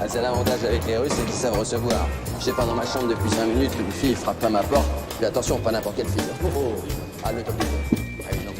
c'est l'avantage avec les Russes, c'est qu'ils savent recevoir. Je sais pas, dans ma chambre depuis 5 minutes, une fille frappe pas ma porte. Puis attention, pas n'importe quelle fille. Oh, oh. Ah, le top du top. Ah, oui, donc,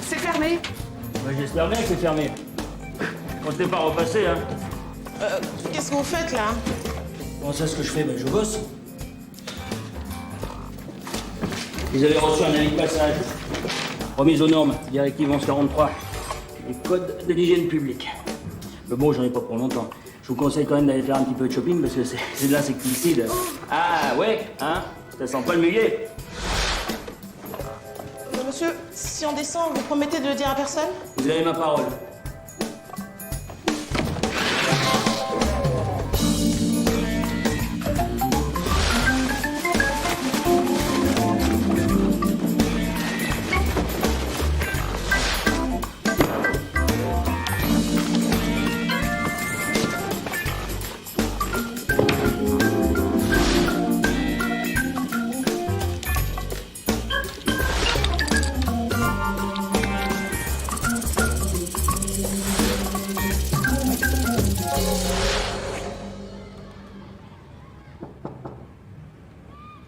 C'est fermé. Bah, j'espère bien que c'est fermé. On t'est pas repassé, hein. Qu'est-ce que vous faites là? Comment ça, ce que je fais? Ben, je bosse. Vous avez reçu un avis de passage. Remise aux normes, directive 1143. Les codes de l'hygiène publique. Mais bon, j'en ai pas pour longtemps. Je vous conseille quand même d'aller faire un petit peu de shopping parce que c'est de l'insecticide. Ah ouais, hein? Ça sent pas le muguet. Monsieur, si on descend, vous promettez de le dire à personne? Vous avez ma parole.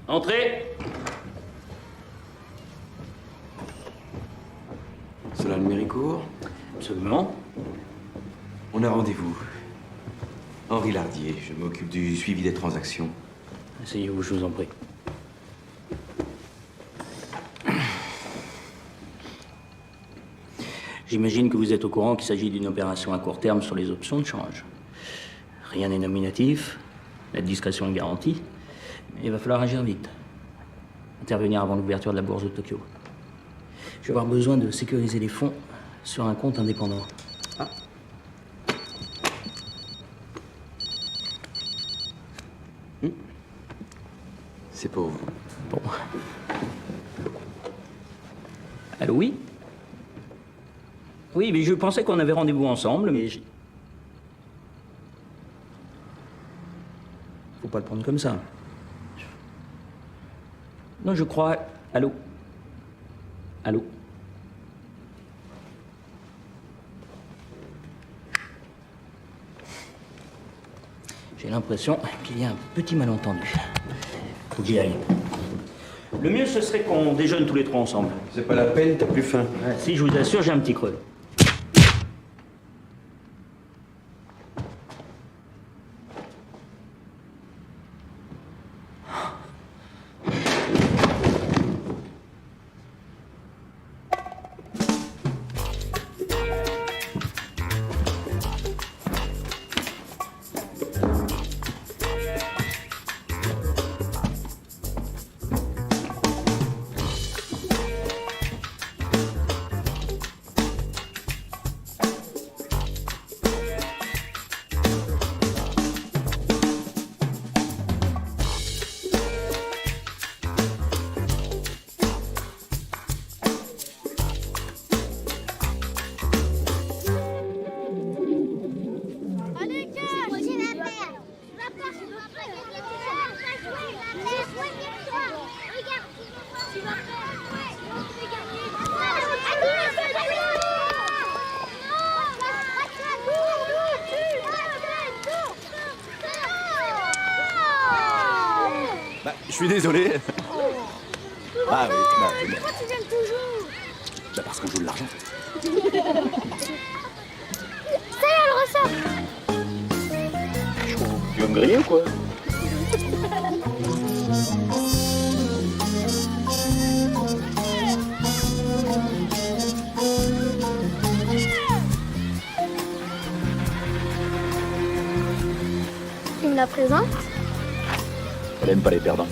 Entrez. Solal Méricourt, Absolument. on a rendez-vous. Henri Lardier, je m'occupe du suivi des transactions. Asseyez-vous, je vous en prie. J'imagine que vous êtes au courant qu'il s'agit d'une opération à court terme sur les options de change. Rien n'est nominatif, la discrétion est garantie, mais il va falloir agir vite. Intervenir avant l'ouverture de la bourse de Tokyo. Je vais avoir besoin de sécuriser les fonds sur un compte indépendant. Ah. C'est pour vous. Bon. Allô, oui? Oui, mais je pensais qu'on avait rendez-vous ensemble, mais... Faut pas le prendre comme ça. Non, je crois... Allô? Allô? J'ai l'impression qu'il y a un petit malentendu. Faut que j'y aille. Le mieux, ce serait qu'on déjeune tous les trois ensemble. C'est pas la peine, t'as plus faim. Si, je vous assure, j'ai un petit creux. Bah, je suis désolé. Ah oui, bah, Pourquoi tu gagnes toujours? bah parce qu'on joue de l'argent. Ça y est, elle ressort. Tu vas me griller ou quoi? Tu me la présentes? Elle aime pas les perdants.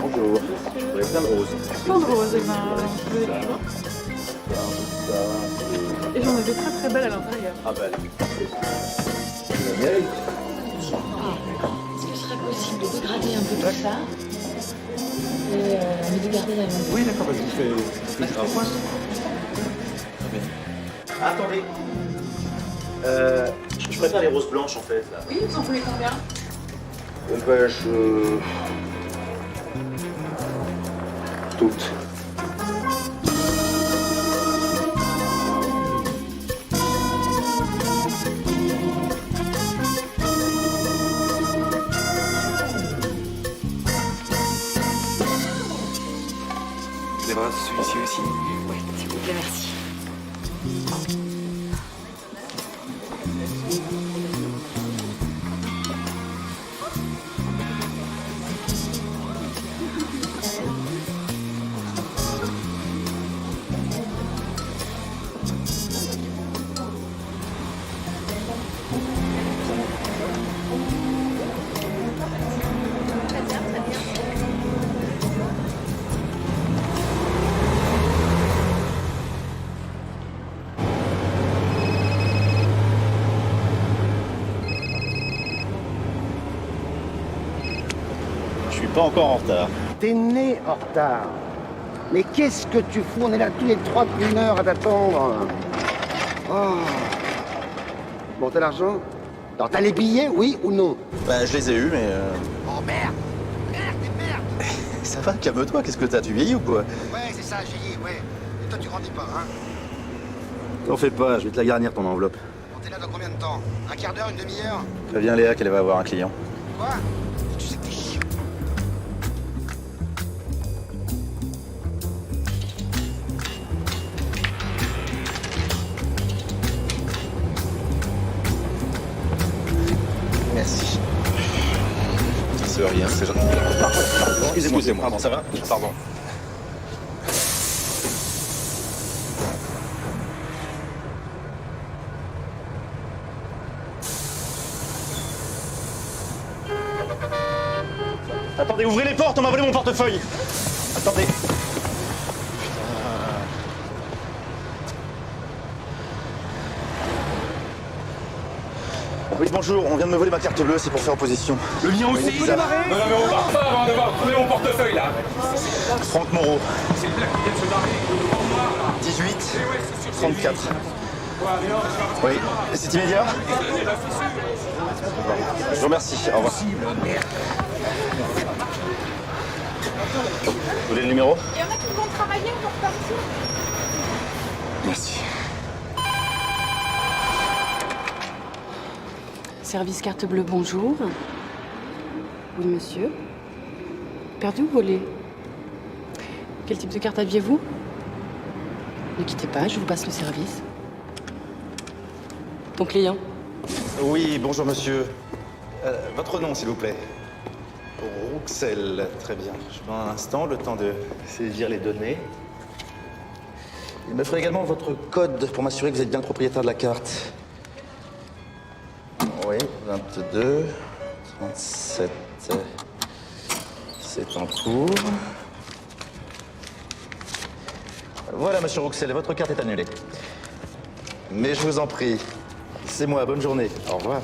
Bonjour. Je voudrais plein de roses. Plein de roses, et ben, vous avez quoi? Et j'en ai des très très belles à l'intérieur. Ah bah, la mérite. Est-ce que ce serait possible de dégrader un peu tout ça et de garder la main? Oui, d'accord, je vous fais le travail. Très bien. Attendez. Je préfère les roses blanches en fait. Là. Oui, vous en voulez combien? Ben, toutes. Vous avez celui-ci aussi? Oui, s'il vous plaît, merci. Je suis pas encore en retard. T'es né en retard. Mais qu'est-ce que tu fous? On est là tous les 3 1 heure à t'attendre. Oh. Bon, t'as l'argent? Alors, t'as les billets, oui ou non? Bah, je les ai eus, mais. Oh merde! Merde! Ça va, calme-toi, qu'est-ce que t'as? Tu vieillis ou quoi? Ouais, c'est ça, j'ai dit, ouais. Et toi, tu grandis pas, hein? T'en fais pas, je vais te la garnir ton enveloppe. Bon, t'es là dans combien de temps? Un quart d'heure, une demi-heure? Préviens Léa qu'elle va avoir un client. Quoi? Tu sais que t'es chiant. Merci. C'est rien, c'est gentil. Excusez-moi. Pardon, ça va? Pardon. Attendez, ouvrez les portes, on m'a volé mon portefeuille. Attendez. Oui, bonjour, on vient de me voler ma carte bleue, c'est pour faire opposition. Le lien aussi. Ça... Non, mais on part pas avant d'avoir trouvé mon portefeuille, là. Franck Moreau. C'est le black qui vient de se barrer. En noir, là. 18, Eh ouais, c'est sûr, c'est 34. lui. Ouais, non, Oui, c'est immédiat? Je vous remercie, au revoir. Vous voulez le numéro? Il y en a qui vont travailler encore par ici. Merci. Service carte bleue, bonjour. Oui, monsieur. Perdu ou volé? Quel type de carte aviez-vous? Ne quittez pas, je vous passe le service. Ton client? Oui, bonjour monsieur. Votre nom, s'il vous plaît. Rouxel, très bien. Je prends un instant, le temps de saisir les données. Il me faudrait également votre code pour m'assurer que vous êtes bien le propriétaire de la carte. Oui, 22, 37, c'est en cours. Voilà, monsieur Rouxel, votre carte est annulée. Mais je vous en prie, c'est moi, bonne journée. Au revoir.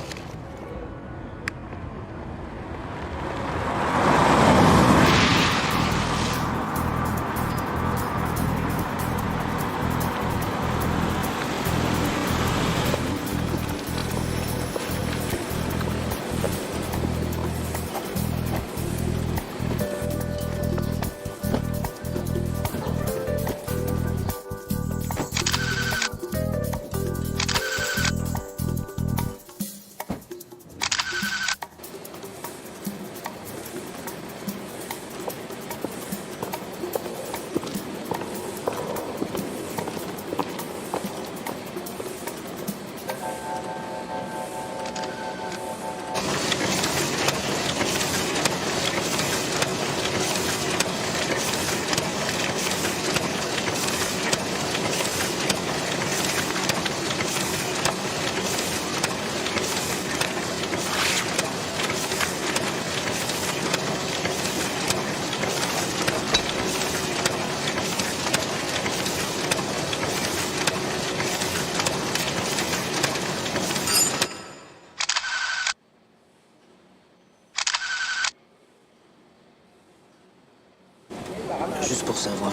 Juste pour savoir.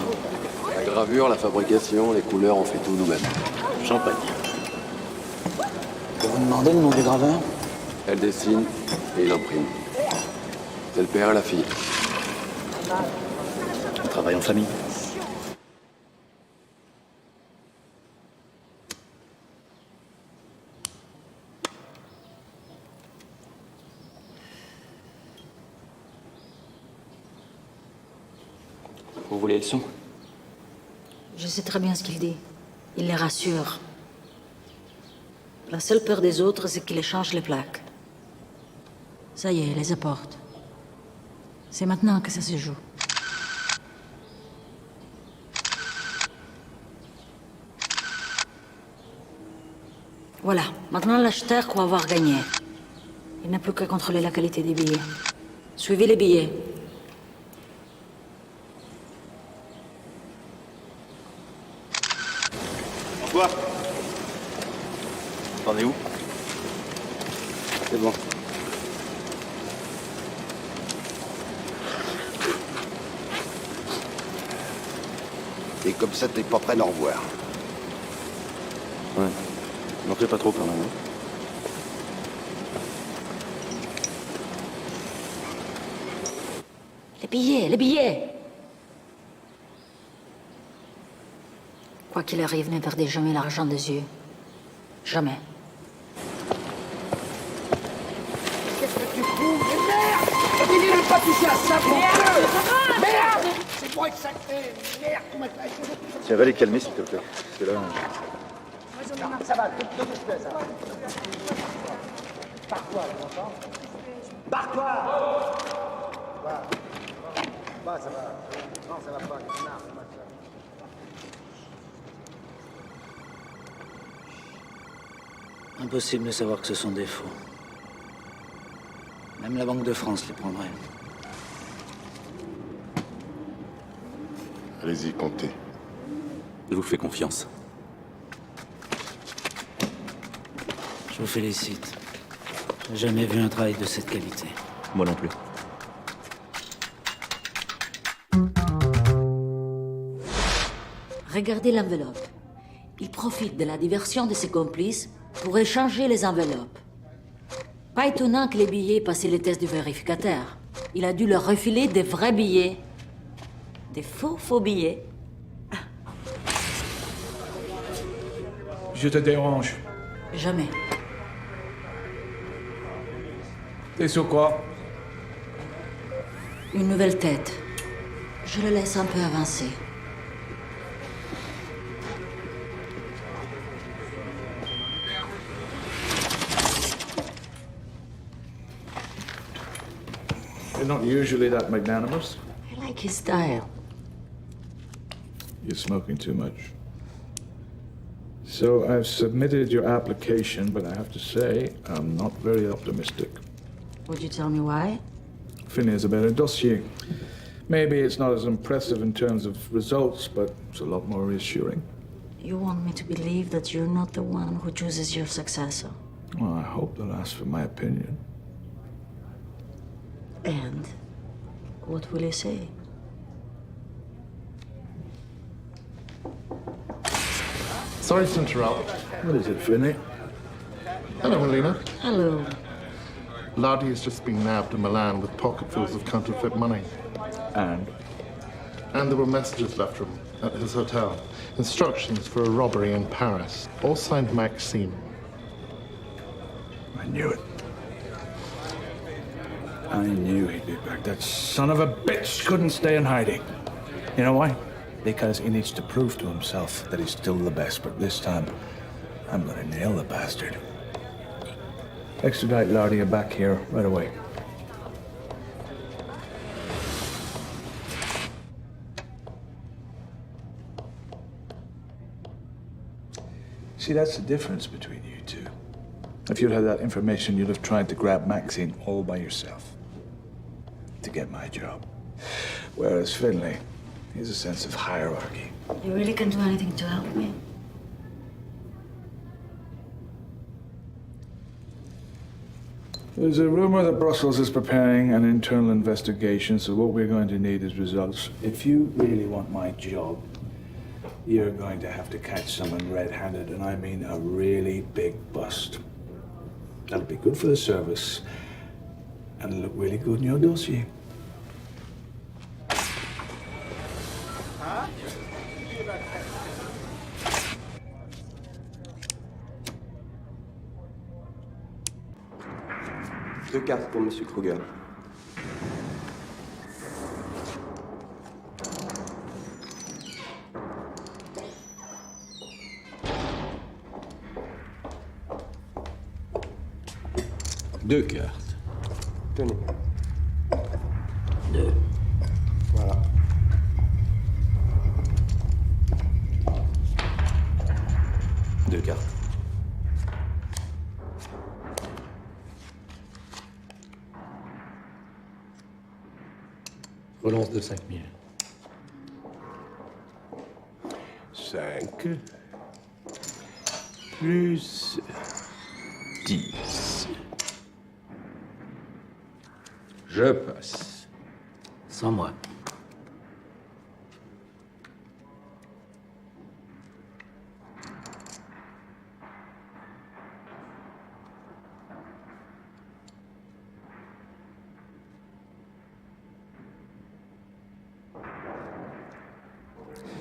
La gravure, la fabrication, les couleurs, on fait tout nous-mêmes. Champagne. Vous me demandez le nom du graveur? Elle dessine et il imprime. C'est le père et la fille. On travaille en famille. Vous voulez le son? Je sais très bien ce qu'il dit. Il les rassure. La seule peur des autres, c'est qu'il échange les plaques. Ça y est, il les apporte. C'est maintenant que ça se joue. Voilà, maintenant l'acheteur croit avoir gagné. Il n'a plus qu'à contrôler la qualité des billets. Suivez les billets. Quoi? T'en es où? C'est bon. Et comme ça, t'es pas prêt d'en revoir. Ouais. N'en fais pas trop quand même. Hein. Les billets, les billets! Quoi qu'il arrive, ne perdez jamais l'argent des yeux. Jamais. Qu'est-ce que tu fous? Mais merde! Mais il n'a pas touché à ça, mon Dieu! Merde! C'est moi exacté! Merde! Comment t'as essayé de... Tiens, va les calmer s'il te plaît. Parce que là... Ça va, tout doucement, ça va. Barre-toi, tu m'entends? Barre-toi! Va. Va, ça va. Non, ça va pas. Non, ça va. Impossible de savoir que ce sont des faux. Même la Banque de France les prendrait. Allez-y, comptez. Je vous fais confiance. Je vous félicite. J'ai jamais vu un travail de cette qualité. Moi non plus. Regardez l'enveloppe. Il profite de la diversion de ses complices pour échanger les enveloppes. Pas étonnant que les billets passent les tests du vérificateur. Il a dû leur refiler des vrais billets. Des faux billets. Je te dérange. Jamais. T'es sur quoi? Une nouvelle tête. Je le laisse un peu avancer. You're not usually that magnanimous. I like his style. You're smoking too much. So I've submitted your application, but I have to say, I'm not very optimistic. Would you tell me why? Finney has a better dossier. Maybe it's not as impressive in terms of results, but it's a lot more reassuring. You want me to believe that you're not the one who chooses your successor. Well, I hope they'll ask for my opinion. And what will you say? Sorry to interrupt. What is it, Finney? Hello, Melina. Hello. Lardy has just been nabbed in Milan with pocketfuls of counterfeit money. And? And there were messages left from at his hotel. Instructions for a robbery in Paris. All signed Maxime. I knew it. I knew he'd be back. That son of a bitch couldn't stay in hiding. You know why? Because he needs to prove to himself that he's still the best. But this time, I'm gonna nail the bastard. Extradite Lardy back here right away. See, that's the difference between you two. If you'd had that information, you'd have tried to grab Maxine all by yourself to get my job. Whereas Finlay, he has a sense of hierarchy. You really can do anything to help me? There's a rumor that Brussels is preparing an internal investigation, so what we're going to need is results. If you really want my job, you're going to have to catch someone red-handed, and I mean a really big bust. That'll be good for the service, and it'll look really good in your dossier. Deux cartes pour Monsieur Kruger. Deux cartes. Tenez. Deux. Voilà. Deux cartes. Relance de 5000. 5 plus 10. Je passe. Sans moi.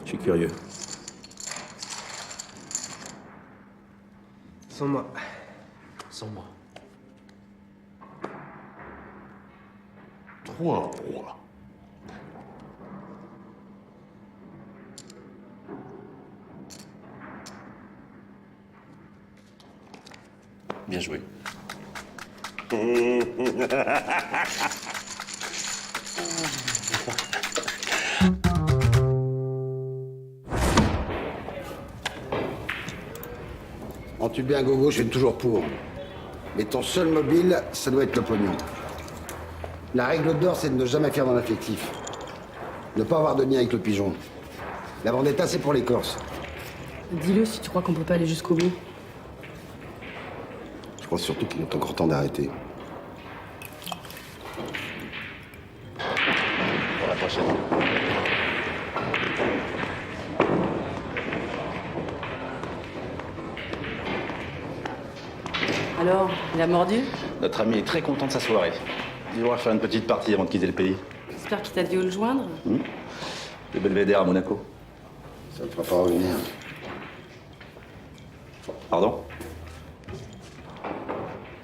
Je suis curieux. Sans moi. Sans moi. 3 rois. Bien joué. En tu bien gogo, je suis toujours pour. Mais ton seul mobile, ça doit être le pognon. La règle d'or, c'est de ne jamais faire dans l'affectif. Ne pas avoir de lien avec le pigeon. La vendetta, c'est pour les Corses. Dis-le si tu crois qu'on peut pas aller jusqu'au bout. Je crois surtout qu'il est encore temps d'arrêter. Pour la prochaine. Alors, il a mordu? Notre ami est très content de sa soirée. Il va faire une petite partie avant de quitter le pays. J'espère qu'il t'a dit où le joindre. Le Belvédère à Monaco. Ça ne fera pas revenir. Pardon?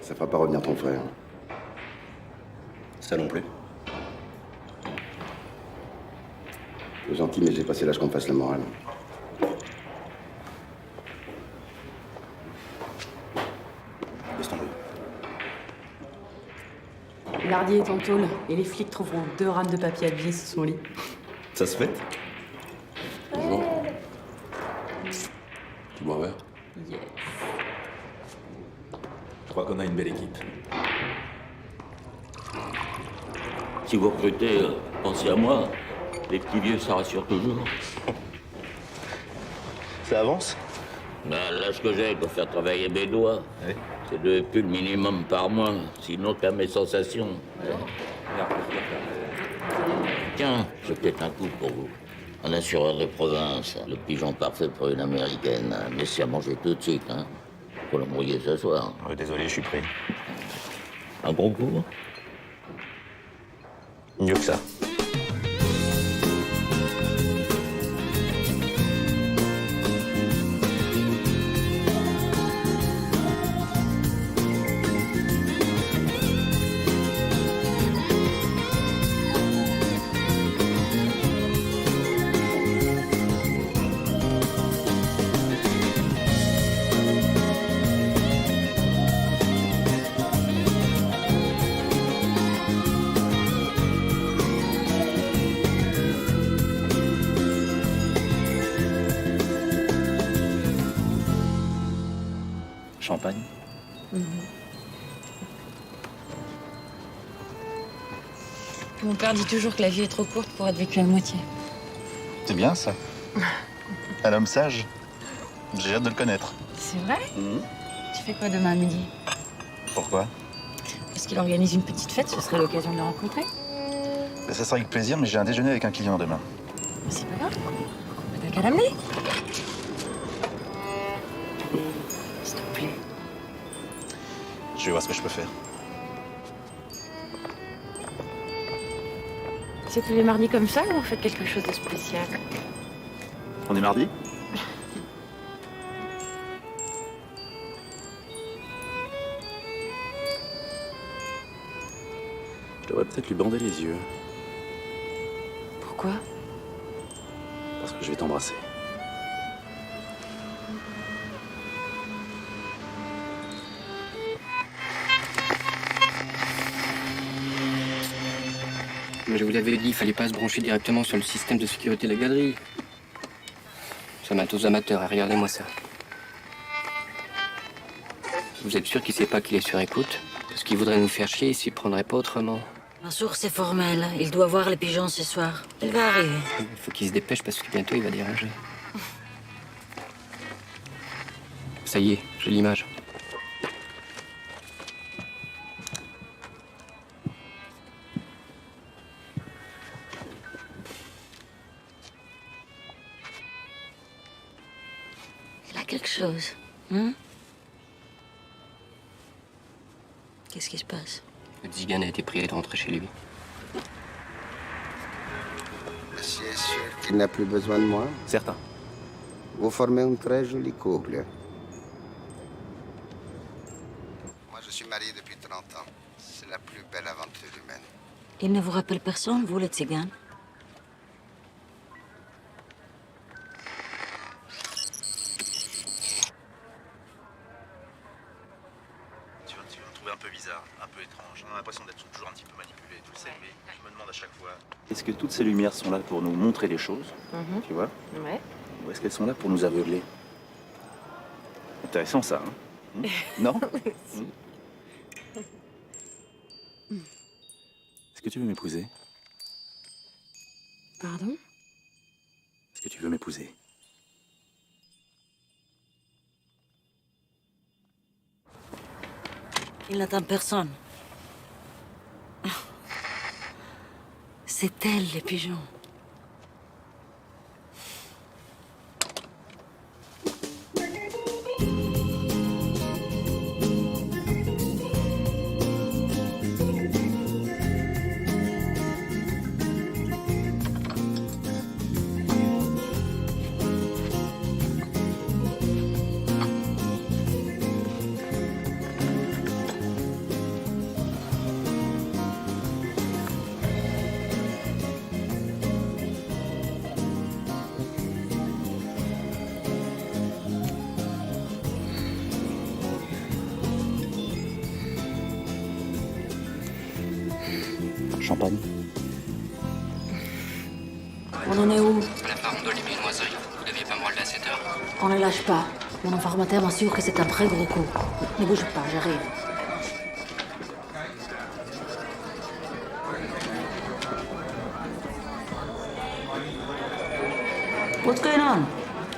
Ça fera pas revenir ton frère. Ça non plus. C'est gentil, mais j'ai passé l'âge qu'on me fasse la morale. Laisse tomber. Lardier est en tôle et les flics trouveront 2 rames de papier à billets sous son lit. Ça se fait? Bonjour. Tu bois un verre? Yes. Je crois qu'on a une belle équipe. Si vous recrutez, pensez à moi. Les petits vieux, ça rassure toujours. Ça avance? Ben, l'âge que j'ai pour faire travailler mes doigts, c'est 2 pulls minimum par mois, sinon qu'à mes sensations. Tiens, j'ai peut-être un coup pour vous. Un assureur de province, le pigeon parfait pour une américaine. Mais c'est à manger tout de suite, hein. Faut l'embrouiller ce soir. Désolé, je suis pris. Un gros coup? Mieux que ça. Champagne? Mon père dit toujours que la vie est trop courte pour être vécue à moitié. C'est bien ça. Un homme sage. J'ai hâte de le connaître. C'est vrai? Tu fais quoi demain à midi? Pourquoi? Est-ce qu'il organise une petite fête? Ce serait l'occasion de le rencontrer. Ça sera avec plaisir, mais j'ai un déjeuner avec un client demain. C'est pas grave. T'as qu'à l'amener. S'il te plaît. Je vais voir ce que je peux faire. C'est tous les mardis comme ça ou vous faites quelque chose de spécial? On est mardi? Je devrais peut-être lui bander les yeux, Pourquoi? parce que je vais t'embrasser. Mais je vous l'avais dit, il fallait pas se brancher directement sur le système de sécurité de la galerie. Ça matos amateur, hein, regardez-moi ça. Vous êtes sûr qu'il sait pas qu'il est sur écoute? Parce qu'il voudrait nous faire chier, il s'y prendrait pas autrement. Mansour, c'est formel. Il doit voir les pigeons ce soir. Il va arriver. Il faut qu'il se dépêche parce que bientôt il va déranger. Ça y est, j'ai l'image. Il a quelque chose. Hein? Qu'est-ce qui se passe? Le Zigan a été prié de rentrer chez lui. Monsieur est sûr qu'il n'a plus besoin de moi? Certain. Vous formez un très joli couple. Moi, je suis marié depuis 30 ans. C'est la plus belle aventure humaine. Il ne vous rappelle personne, vous, les tziganes? Tu vas me trouver un peu bizarre, un peu étrange. On a l'impression d'être toujours un petit peu manipulé, tu le sais, mais je me demande à chaque fois. Est-ce que toutes ces lumières sont là pour nous montrer des choses, tu vois? Ouais. Ou est-ce qu'elles sont là pour nous aveugler? Intéressant ça, hein? Non? Est-ce que tu veux m'épouser? Pardon? Est-ce que tu veux m'épouser? Il n'attend personne. C'est elle, les pigeons. champagne. On en est où? La farandole des viennoiseries. Vous deviez pas me relever à 7 heures. On ne lâche pas. Mon informateur m'assure que c'est un très gros coup. Ne bouge pas, j'arrive. What's going on?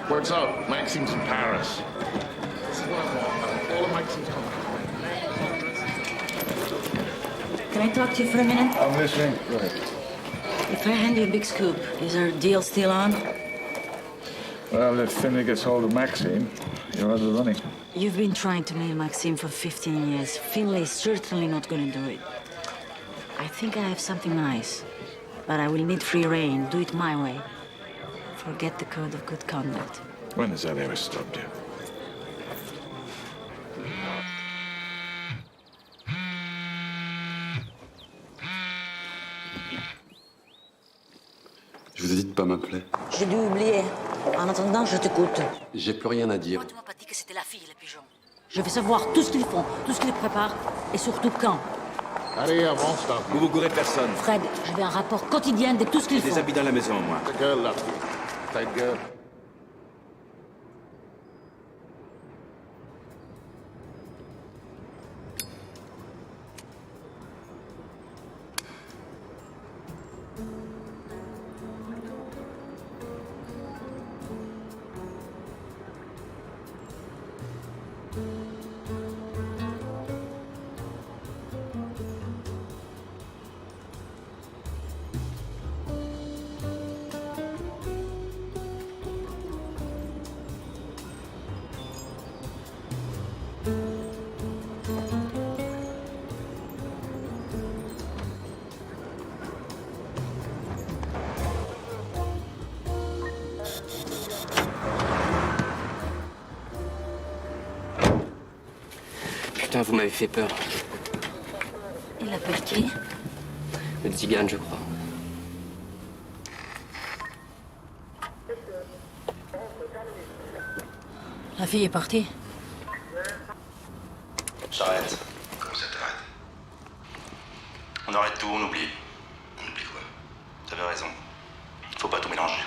What's up? Maxime's in Paris. This is what I want. All of Maxime's coming. Can I talk to you for a minute? I'm listening. Go ahead. If I hand you a big scoop, is our deal still on? Well, if Finley gets hold of Maxine, you're out of the running. You've been trying to nail Maxime for 15 years. Finlay is certainly not going to do it. I think I have something nice. But I will need free reign. Do it my way. Forget the code of good conduct. When has that ever stopped you? Je vous ai dit de pas m'appeler. J'ai dû oublier. En attendant, je t'écoute. J'ai plus rien à dire. Tu m'as pas dit que c'était la fille, les pigeons. Je veux savoir tout ce qu'ils font, tout ce qu'ils préparent, et surtout quand. Allez, avance, là. Vous vous courez personne. Fred, je veux un rapport quotidien de tout ce qu'ils Des font. habits dans la maison, moi. Ta gueule, là. Ta gueule. Putain, vous m'avez fait peur. Il appelle qui? Le Tzigane, je crois. La fille est partie. J'arrête. Comment ça t'arrête? On arrête tout, on oublie. On oublie quoi? T'avais raison. Faut pas tout mélanger.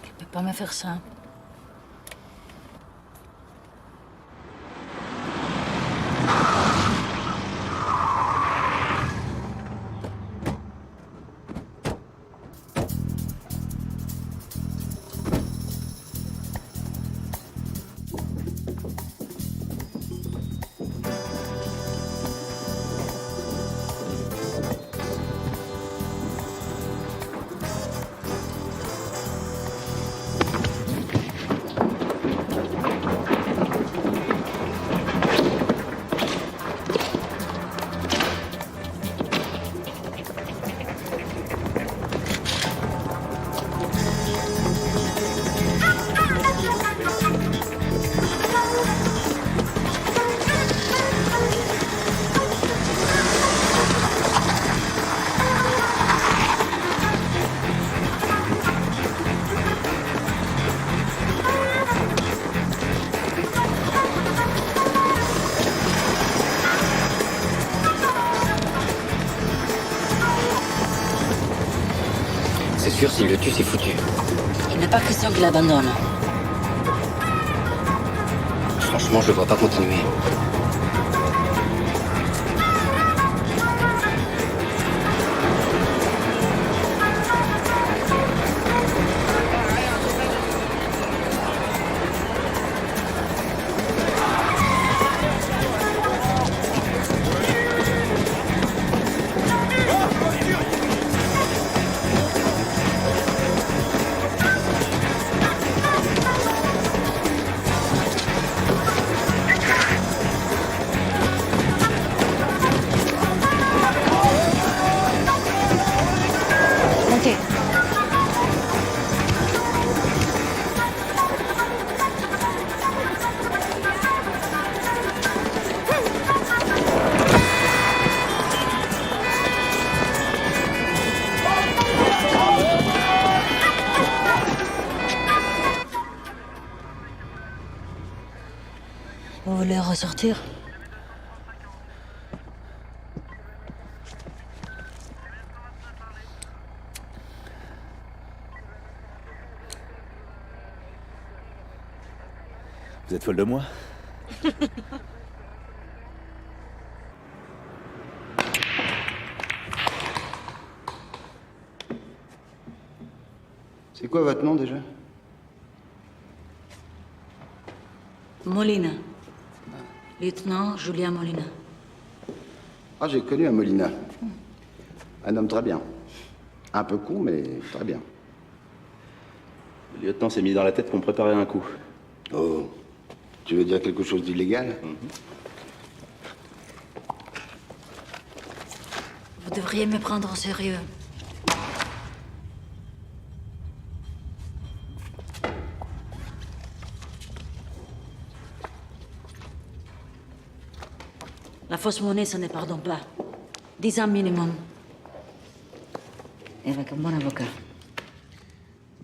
Tu peux pas me faire ça. C'est sûr, s'il le tue, c'est foutu. Il n'est pas question qu'il abandonne. Franchement, je le vois pas continuer. sortir. Vous êtes folle de moi? C'est quoi votre nom déjà? Molina. Lieutenant Julien Molina. Ah, j'ai connu un Molina. Un homme très bien. Un peu con, mais très bien. Le lieutenant s'est mis dans la tête qu'on préparait un coup. Oh, tu veux dire quelque chose d'illégal? Vous devriez me prendre au sérieux. La fausse monnaie, ça ne pardonne pas. 10 ans minimum. Et avec un bon avocat.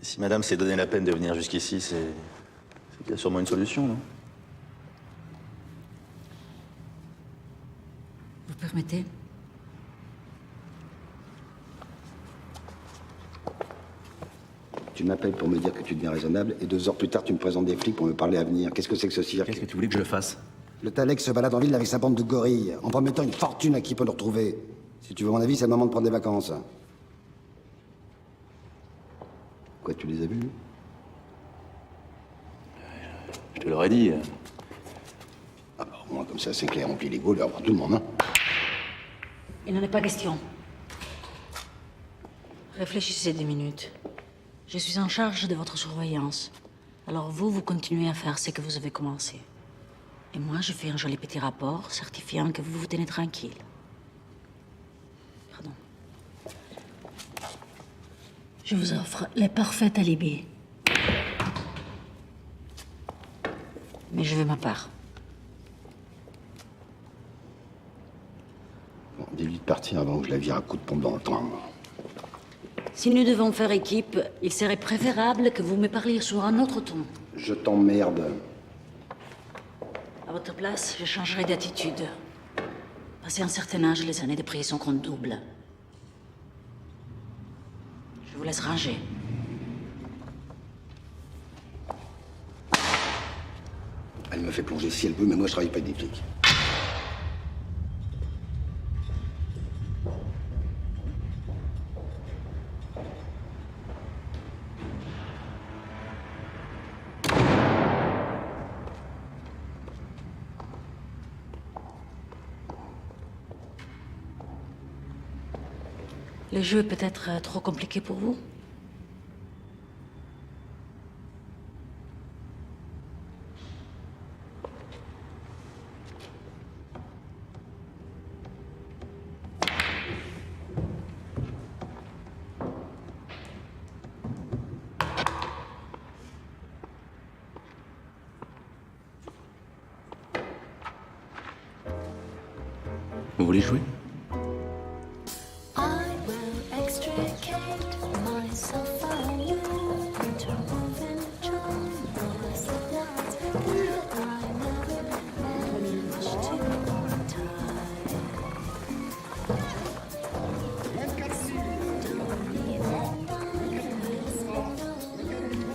Si madame s'est donné la peine de venir jusqu'ici, c'est qu'il y a sûrement une solution, non? Vous permettez? Tu m'appelles pour me dire que tu deviens raisonnable, et 2 heures plus tard, tu me présentes des flics pour me parler à venir. Qu'est-ce que c'est que ce cirque? Qu'est-ce que tu voulais que je fasse? Le Talek se balade en ville avec sa bande de gorilles, en promettant une fortune à qui peut le retrouver. Si tu veux mon avis, c'est le moment de prendre des vacances. Quoi, tu les as vus? Je te l'aurais dit. Ah bah, au moins, comme ça, c'est clair, on plie les gaules, pour tout le monde, hein. Il n'en est pas question. Réfléchissez 10 minutes. Je suis en charge de votre surveillance. Alors vous continuez à faire ce que vous avez commencé. Et moi, je fais un joli petit rapport certifiant que vous vous tenez tranquille. Pardon. Je vous offre les parfaits alibis. Mais je veux ma part. Bon, dis-lui de partir avant que je la vire à coups de pompe dans le train. Si nous devons faire équipe, il serait préférable que vous me parliez sur un autre ton. Je t'emmerde. À votre place, je changerai d'attitude. Passé un certain âge, les années de prison comptent double. Je vous laisse ranger. Elle me fait plonger si elle veut, mais moi je travaille pas avec des flics. Le jeu est peut-être trop compliqué pour vous? Vous voulez jouer?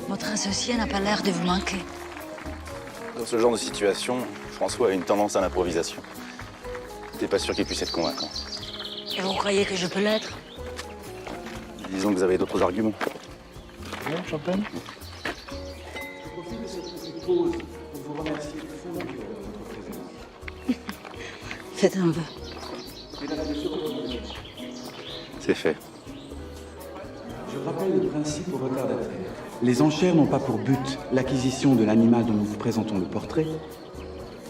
Votre associé n'a pas l'air de vous manquer. Dans ce genre de situation, François a une tendance à l'improvisation. T'es pas sûr qu'il puisse être convaincant. Et vous croyez que je peux l'être? Disons que vous avez d'autres arguments. Bon, champagne? Je profite de cette petite pause pour vous remercier du fond du cœur de votre présence. Faites un vœu. Mesdames et messieurs, C'est fait. je rappelle le principe au retardataire. Les enchères n'ont pas pour but l'acquisition de l'animal dont nous vous présentons le portrait,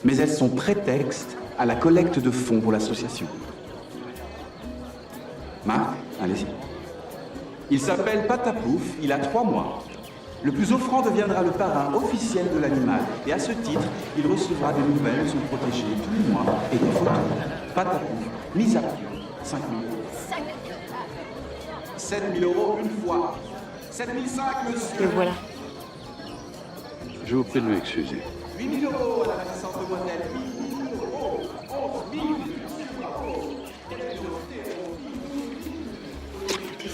mais elles sont prétexte à la collecte de fonds pour l'association. Marc, allez-y. Il s'appelle Patapouf, il a 3 mois. Le plus offrant deviendra le parrain officiel de l'animal et à ce titre, il recevra des nouvelles de son protégé tous les mois et des photos. Patapouf, mise à prix, 5 000 euros. 7 000 euros une fois. 7 500, monsieur. Le voilà. Je vous prie de m'excuser. 8 000 euros à la naissance de modèle.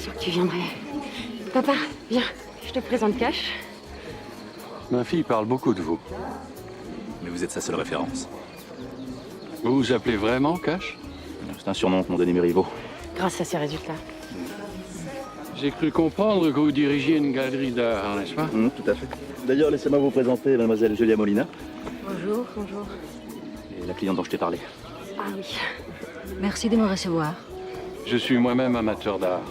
sûr que tu viendrais. Papa, viens, je te présente Cash. Ma fille parle beaucoup de vous. Mais vous êtes sa seule référence. Vous vous appelez vraiment Cash? C'est un surnom que m'ont donné mes rivaux. Grâce à ces résultats. J'ai cru comprendre que vous dirigiez une galerie d'art, n'est-ce pas? Tout à fait. D'ailleurs, laissez-moi vous présenter mademoiselle Julia Molina. Bonjour, bonjour. Et la cliente dont je t'ai parlé. Ah oui. Merci de me recevoir. Je suis moi-même amateur d'art.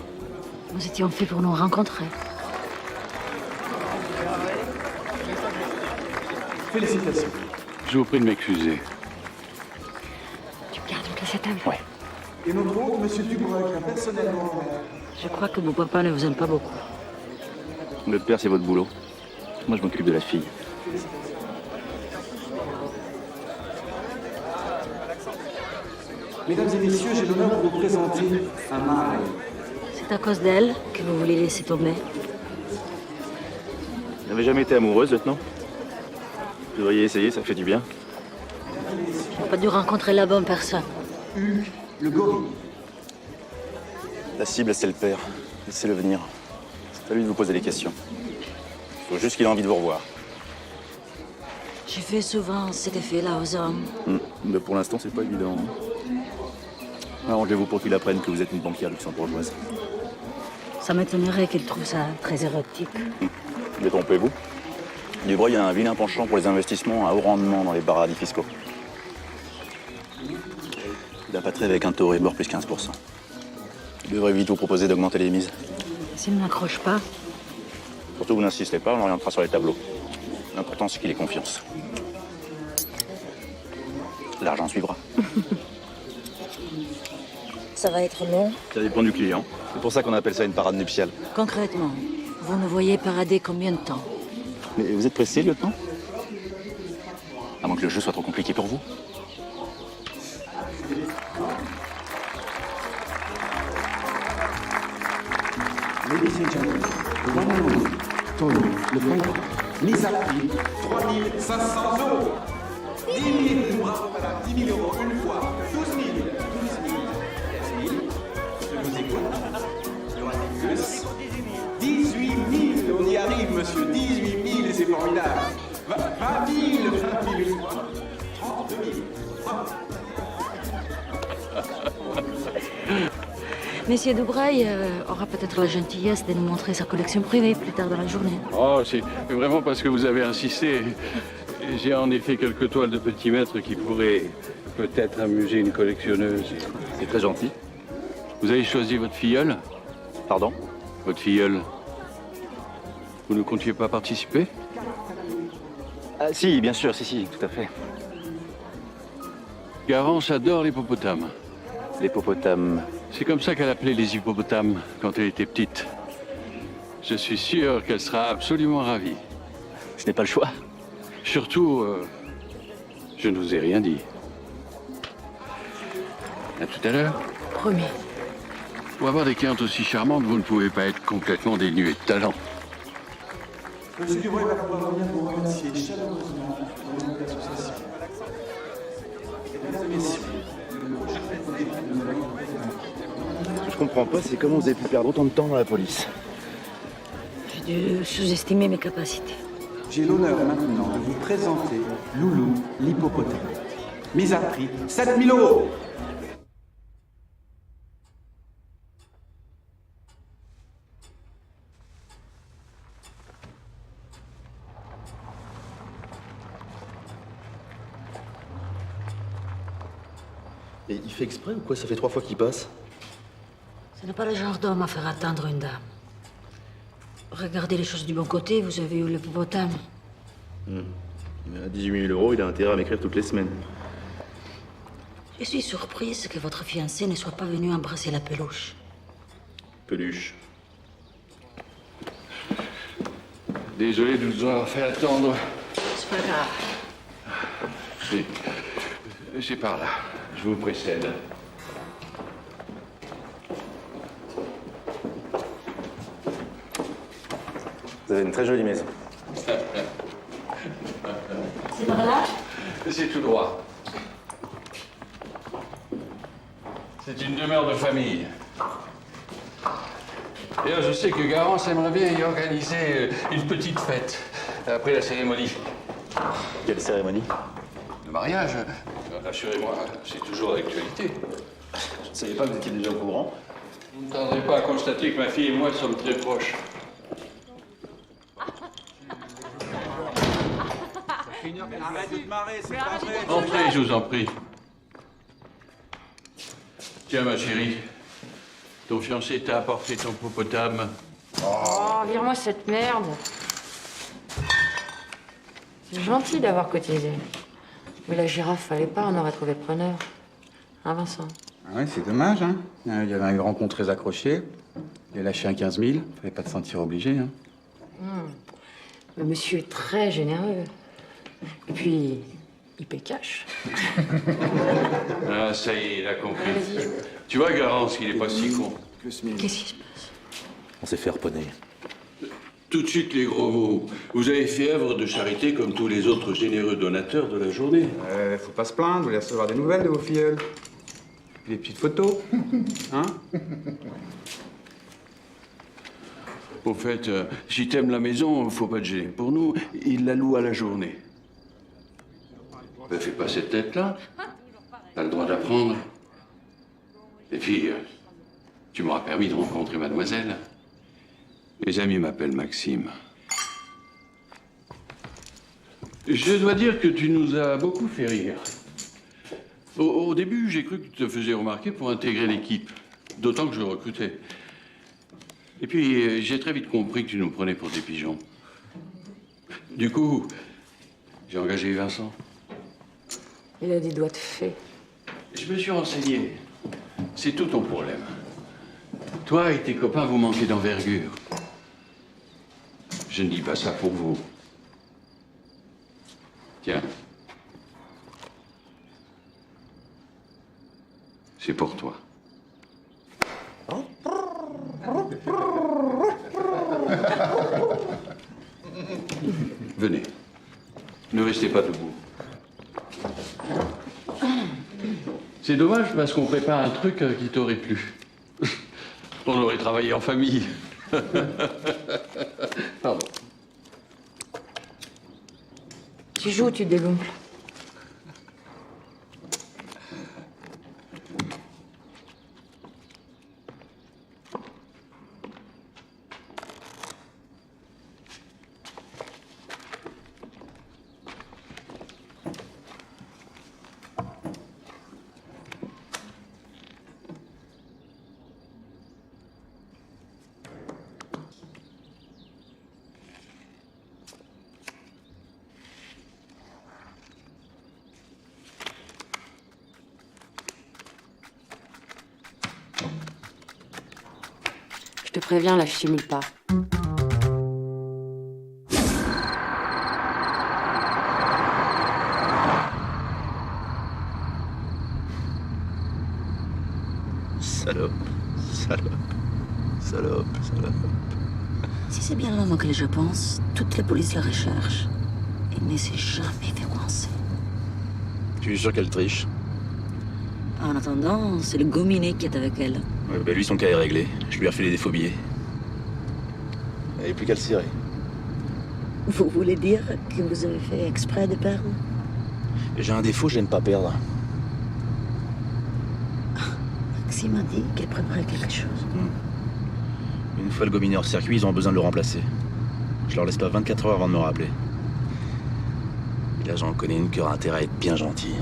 Nous étions faits pour nous rencontrer. Félicitations. Je vous prie de m'excuser. Tu gardes toute cette table? Ouais. Et notre hôte, monsieur Dubreuil, personnellement. Je crois que mon papa ne vous aime pas beaucoup. Le père, c'est votre boulot. Moi, je m'occupe de la fille. Mesdames et messieurs, j'ai l'honneur de vous présenter un mâle. C'est à cause d'elle que vous voulez laisser tomber. Vous n'avez jamais été amoureuse, lieutenant? Vous devriez essayer, ça fait du bien. Je n'ai pas dû rencontrer la bonne personne. Hugues, le gorille. La cible, c'est le père. Laissez-le venir. C'est à lui de vous poser des questions. Il faut juste qu'il ait envie de vous revoir. J'ai fait souvent cet effet-là aux hommes. Mais pour l'instant, c'est pas évident. Arrangez-vous pour qu'il apprenne que vous êtes une banquière luxembourgeoise. Ça m'étonnerait qu'il trouve ça très érotique. Détrompez-vous. Dubreuil a un vilain penchant pour les investissements à haut rendement dans les paradis fiscaux. Il a pas trait avec un taux Euribor plus 15%. Il devrait vite vous proposer d'augmenter les mises. S'il n'accroche pas, Surtout, vous n'insistez pas, on l'orientera sur les tableaux. L'important, c'est qu'il ait confiance. L'argent suivra. ça va être long. Ça dépend du client. C'est pour ça qu'on appelle ça une parade nuptiale. Concrètement, vous nous voyez parader combien de temps? Mais vous êtes pressé, lieutenant? À moins que le jeu soit trop compliqué pour vous. Ladies and gentlemen, the one and only, Tony, le pauvre, mise à prix, 3500 euros. 10 000, bravo madame, 10 000 euros une fois, 12 000, 15 000, je vous écoute. Il y aura des plus. 18 000, on y arrive monsieur, 18 000 et c'est formidable. 20 000, 20 000 une fois, 32 000. Monsieur Dubreuil aura peut-être la gentillesse de nous montrer sa collection privée plus tard dans la journée. Oh, c'est vraiment parce que vous avez insisté. J'ai en effet quelques toiles de petits maîtres qui pourraient peut-être amuser une collectionneuse. C'est très gentil. Vous avez choisi votre filleule? Pardon? Votre filleule. Vous ne comptiez pas participer? Ah, si, bien sûr, si, tout à fait. Garance adore l'hippopotame. L'hippopotame. C'est comme ça qu'elle appelait les hippopotames quand elle était petite. Je suis sûr qu'elle sera absolument ravie. Je n'ai pas le choix. Surtout, je ne vous ai rien dit. À tout à l'heure. Promis. Pour avoir des clientes aussi charmantes, vous ne pouvez pas être complètement dénué de talent. Monsieur Dubreuil va pouvoir venir vous remercier chaleureusement pour le nom de l'association. Mesdames et messieurs, Ce que je comprends pas, c'est comment vous avez pu perdre autant de temps dans la police. J'ai dû sous-estimer mes capacités. j'ai l'honneur maintenant de vous présenter Loulou l'hippopotame. Mise à prix 7 000 euros. Et il fait exprès ou quoi? Ça fait 3 fois qu'il passe. Ce n'est pas le genre d'homme à faire attendre une dame. Regardez les choses du bon côté, vous avez eu l'hippopotame. Mais à 18 000 euros, il a intérêt à m'écrire toutes les semaines. Je suis surprise que votre fiancé ne soit pas venu embrasser la peluche. Peluche. Désolé de vous avoir fait attendre. C'est pas grave. C'est par là. Je vous précède. Vous avez une très jolie maison. C'est par là? C'est tout droit. C'est une demeure de famille. D'ailleurs, je sais que Garance aimerait bien y organiser une petite fête après la cérémonie. Quelle cérémonie? Le mariage, assurez-moi, c'est toujours d'actualité. Je ne savais pas que vous étiez déjà au courant. Vous ne tarderez pas à constater que ma fille et moi sommes très proches. Arrête de te marrer, c'est pas vrai. Entrez, je vous en prie. Tiens, ma chérie, ton fiancé t'a apporté ton hippopotame. Oh, vire-moi cette merde. C'est gentil d'avoir cotisé. Mais la girafe, fallait pas, on aurait trouvé preneur. Hein, Vincent? Ah ouais, c'est dommage, hein. Il y avait un grand con très accroché. Il a lâché un 15 000. Fallait pas te sentir obligé, hein. Le monsieur est très généreux. Et puis, il paie cash. Ah, ça y est, il a compris. Vas-y. Tu vois, Garance, il est pas si con. Qu'est-ce qui se passe? On s'est fait harponner. Tout de suite, les gros mots. Vous avez fait œuvre de charité comme tous les autres généreux donateurs de la journée. Faut pas se plaindre, vous voulez recevoir des nouvelles de vos filleuls. Puis des petites photos, hein. Au fait, si t'aimes la maison, faut pas te gêner. Pour nous, il la loue à la journée. Ben, fais pas cette tête-là. T'as le droit d'apprendre. Et puis, tu m'auras permis de rencontrer mademoiselle. Les amis m'appellent Maxime. Je dois dire que tu nous as beaucoup fait rire. Au début, j'ai cru que tu te faisais remarquer pour intégrer l'équipe. D'autant que je recrutais. Et puis, j'ai très vite compris que tu nous prenais pour des pigeons. Du coup, j'ai engagé Vincent. Il a des doigts de fée. Je me suis renseigné. C'est tout ton problème. Toi et tes copains, vous manquez d'envergure. Je ne dis pas ça pour vous. Tiens. C'est pour toi. Venez. Ne restez pas debout. C'est dommage parce qu'on prépare un truc qui t'aurait plu. On aurait travaillé en famille. Pardon. Tu joues ou tu dégonfles? Je te préviens, là, je simule pas. Salope, salope, salope, salope. Si c'est bien l'homme auquel je pense, toutes les polices le recherchent. Il ne s'est jamais fait coincer. Tu es sûr qu'elle triche? En attendant, c'est le gominé qui est avec elle. Ouais, bah lui, son cas est réglé. Je lui ai refilé des faux billets. Il n'y a plus qu'à le cirer. Vous voulez dire que vous avez fait exprès de perdre? J'ai un défaut, je n'aime pas perdre. Maxime m'a dit qu'elle préparait quelque chose. Une fois le gominé hors circuit, ils ont besoin de le remplacer. Je leur laisse pas 24 heures avant de me rappeler. Et là, j'en connais une qui aura intérêt à être bien gentille.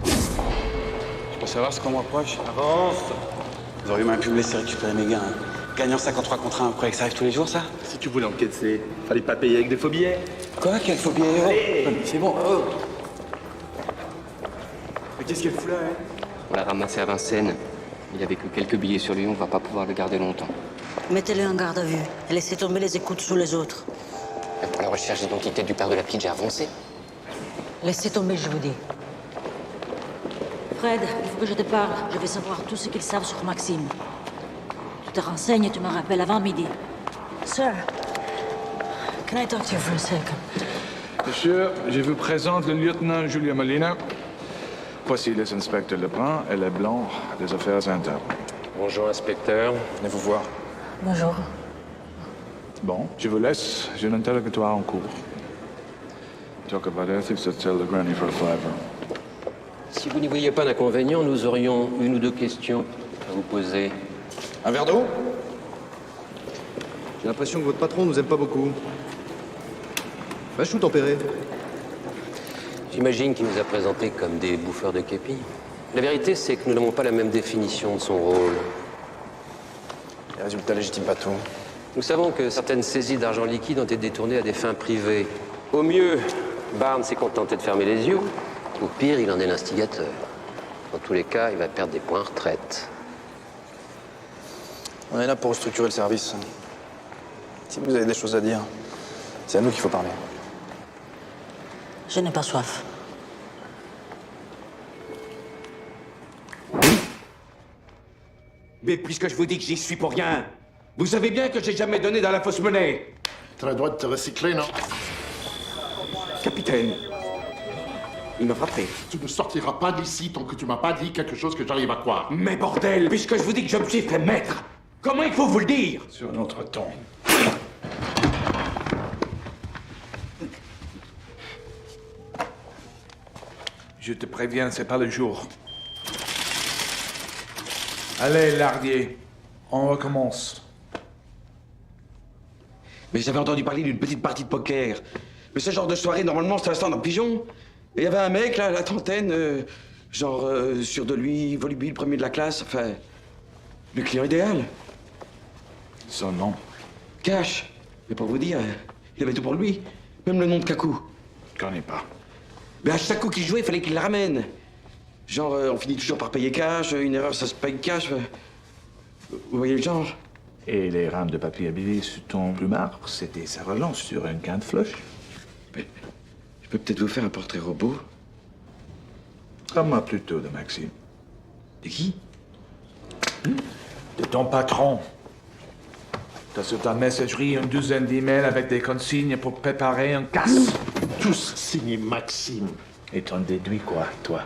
Je peux savoir ce qu'on me reproche? Avance! Vous auriez même pu me laisser récupérer mes gains. Gagnant 53 contre 1, vous croyez que ça arrive tous les jours, ça? Si tu voulais encaisser, fallait pas payer avec des faux billets. Quoi? Quel faux billet? Oh, c'est bon, oh! Mais qu'est-ce qu'elle fout là, hein? On l'a ramassé à Vincennes. Il avait que quelques billets sur lui, on va pas pouvoir le garder longtemps. Mettez-le en garde à vue et laissez tomber les écoutes sur les autres. Et pour la recherche d'identité du père de la petite, j'ai avancé. Laissez tomber, je vous dis. Fred, il faut que je te parle. Je veux savoir tout ce qu'ils savent sur Maxime. Tu te renseignes et tu me rappelles avant midi. Sir, can I talk to you for a second? Monsieur, je vous présente le lieutenant Julien Molina. Voici les inspecteurs Lebrun et Leblanc des affaires internes. Bonjour, inspecteur. Venez vous voir. Bonjour. Bon, je vous laisse. J'ai un interrogatoire en cours. Talk about ethics or tell the granny for a fiver. Si vous n'y voyez pas d'inconvénient, nous aurions une ou deux questions à vous poser. Un verre d'eau? J'ai l'impression que votre patron nous aime pas beaucoup. Va chou tempéré. J'imagine qu'il nous a présentés comme des bouffeurs de képi. La vérité, c'est que nous n'avons pas la même définition de son rôle. Les résultats légitiment pas tout. Nous savons que certaines saisies d'argent liquide ont été détournées à des fins privées. Au mieux, Barnes s'est contenté de fermer les yeux. Au pire, il en est l'instigateur. Dans tous les cas, il va perdre des points retraite. On est là pour restructurer le service. Si vous avez des choses à dire, c'est à nous qu'il faut parler. Je n'ai pas soif. Mais puisque je vous dis que j'y suis pour rien, vous savez bien que j'ai jamais donné dans la fausse monnaie. T'as le droit de te recycler, non? Capitaine, il m'a frappé. Tu ne sortiras pas d'ici tant que tu m'as pas dit quelque chose que j'arrive à croire. Mais bordel, puisque je vous dis que je me suis fait maître, comment il faut vous le dire? Sur notre ton. Je te préviens, c'est pas le jour. Allez, Lardier, on recommence. Mais j'avais entendu parler d'une petite partie de poker. Mais ce genre de soirée, normalement, c'est un stand en pigeon. Et il y avait un mec, là, la trentaine, sûr de lui, volubile, premier de la classe, enfin... Le client idéal. Son nom? Cash. Mais pour vous dire, il avait tout pour lui. Même le nom de Kaku. Je connais pas. Mais à chaque coup qu'il jouait, il fallait qu'il la ramène. Genre, on finit toujours par payer cash, une erreur, ça se paye cash. Vous voyez le genre? Et les rames de papier habillées sur ton plumard, c'était sa relance sur un gain de flush. Mais je peux peut-être vous faire un portrait robot. Parle-moi plutôt de Maxime. De qui? De ton patron. T'as sur ta messagerie une douzaine d'emails avec des consignes pour préparer un casse. Tous signés Maxime. Et t'en déduis quoi, toi?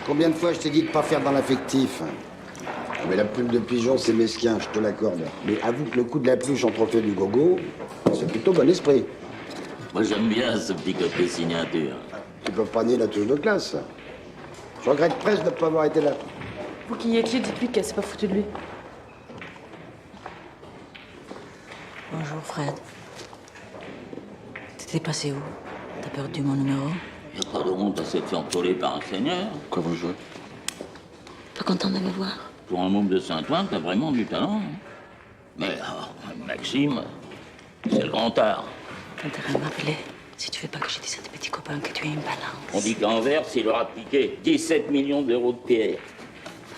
Combien de fois je t'ai dit de pas faire dans l'affectif? Mais la plume de pigeon, c'est mesquin, je te l'accorde. Mais avoue que le coup de la pluche en trophée du gogo, c'est plutôt bon esprit. Moi, j'aime bien ce petit côté signature. Tu peux pas nier la touche de classe. Je regrette presque de ne pas avoir été là. Vous qui y étiez, dites-lui qu'elle s'est pas foutue de lui. Bonjour, Fred. T'étais passé où? T'as perdu mon numéro? Il n'y a pas de honte à s'être fait entoler par un seigneur. Quoi vous jouez? Pas content de me voir? Pour un môme de Saint-Ouen, t'as vraiment du talent. Hein. Mais Maxime, c'est le grand art. T'as intérêt à m'appeler. Si tu veux pas que je dise à tes petits copains que tu es une balance. On dit qu'Anvers, il leur a piqué 17 millions d'euros de pierre.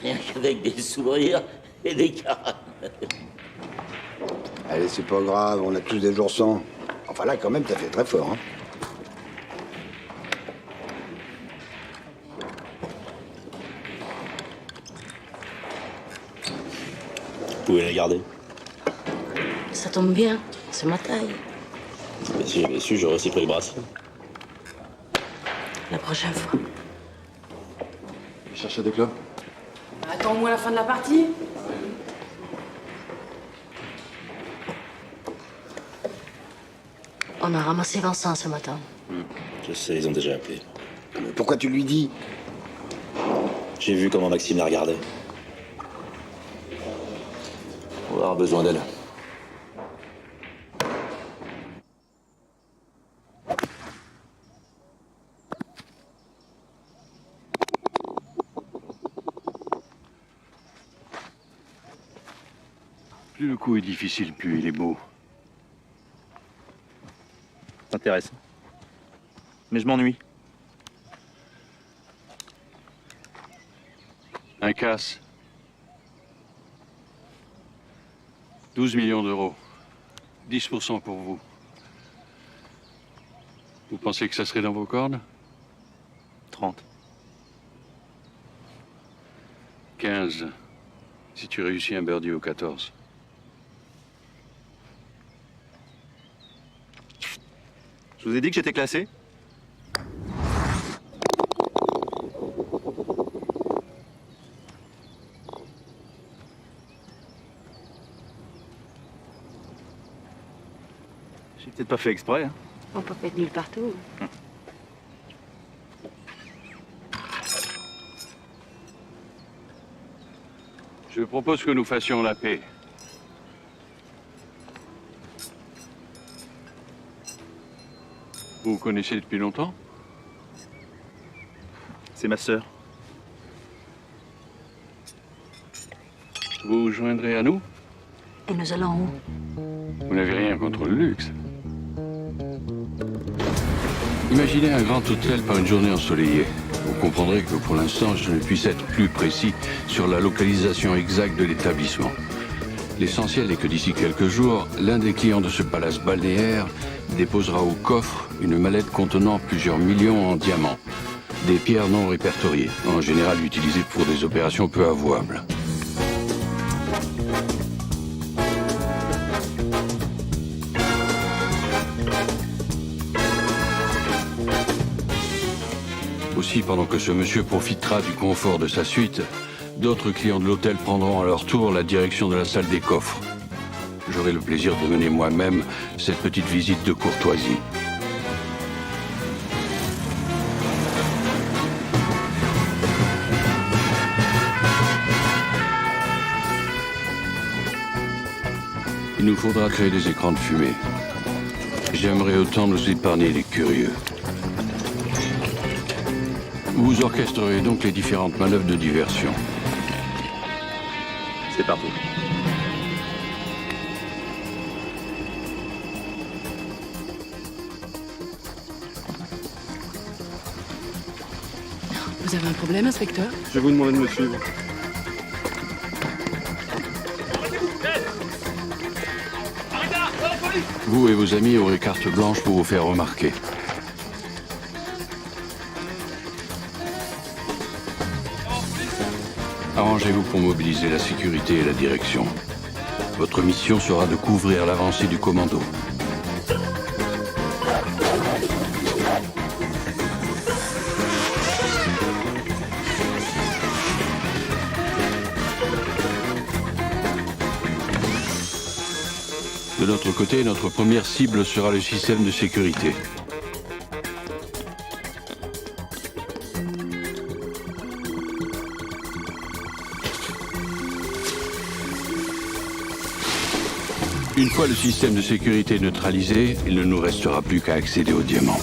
Rien qu'avec des sourires et des caramels. Allez, c'est pas grave, on a tous des jours sans. Enfin là, quand même, t'as fait très fort, hein. Vous pouvez la garder. Ça tombe bien, c'est ma taille. Si j'avais su, j'aurais aussi pris le bracelet. La prochaine fois. Chercher des clubs? Attends au moins la fin de la partie. On a ramassé Vincent ce matin. Je sais, ils ont déjà appelé. Mais pourquoi tu lui dis? J'ai vu comment Maxime la regardait. On va avoir besoin d'elle. Plus le coup est difficile, plus il est beau. T'intéresse. Mais je m'ennuie. Un casse. 12 millions d'euros. 10% pour vous. Vous pensez que ça serait dans vos cordes? 30. 15. Si tu réussis un birdie au 14. Je vous ai dit que j'étais classé? J'ai peut-être pas fait exprès. Hein. On peut pas être nul partout. Je propose que nous fassions la paix. Vous vous connaissez depuis longtemps? C'est ma sœur. Vous vous joindrez à nous? Et nous allons où? Vous n'avez rien contre le luxe. Imaginez un grand hôtel par une journée ensoleillée. Vous comprendrez que pour l'instant, je ne puisse être plus précis sur la localisation exacte de l'établissement. L'essentiel est que d'ici quelques jours, l'un des clients de ce palace balnéaire déposera au coffre une mallette contenant plusieurs millions en diamants. Des pierres non répertoriées, en général utilisées pour des opérations peu avouables. Aussi, pendant que ce monsieur profitera du confort de sa suite, d'autres clients de l'hôtel prendront à leur tour la direction de la salle des coffres. J'aurai le plaisir de mener moi-même cette petite visite de courtoisie. Il nous faudra créer des écrans de fumée. J'aimerais autant nous épargner les curieux. Vous orchestrerez donc les différentes manœuvres de diversion. C'est parti. Vous avez un problème, inspecteur? Je vais vous demander de me suivre. Vous et vos amis aurez carte blanche pour vous faire remarquer. Arrangez-vous pour mobiliser la sécurité et la direction. Votre mission sera de couvrir l'avancée du commando. De notre côté, notre première cible sera le système de sécurité. Une fois le système de sécurité neutralisé, il ne nous restera plus qu'à accéder aux diamants.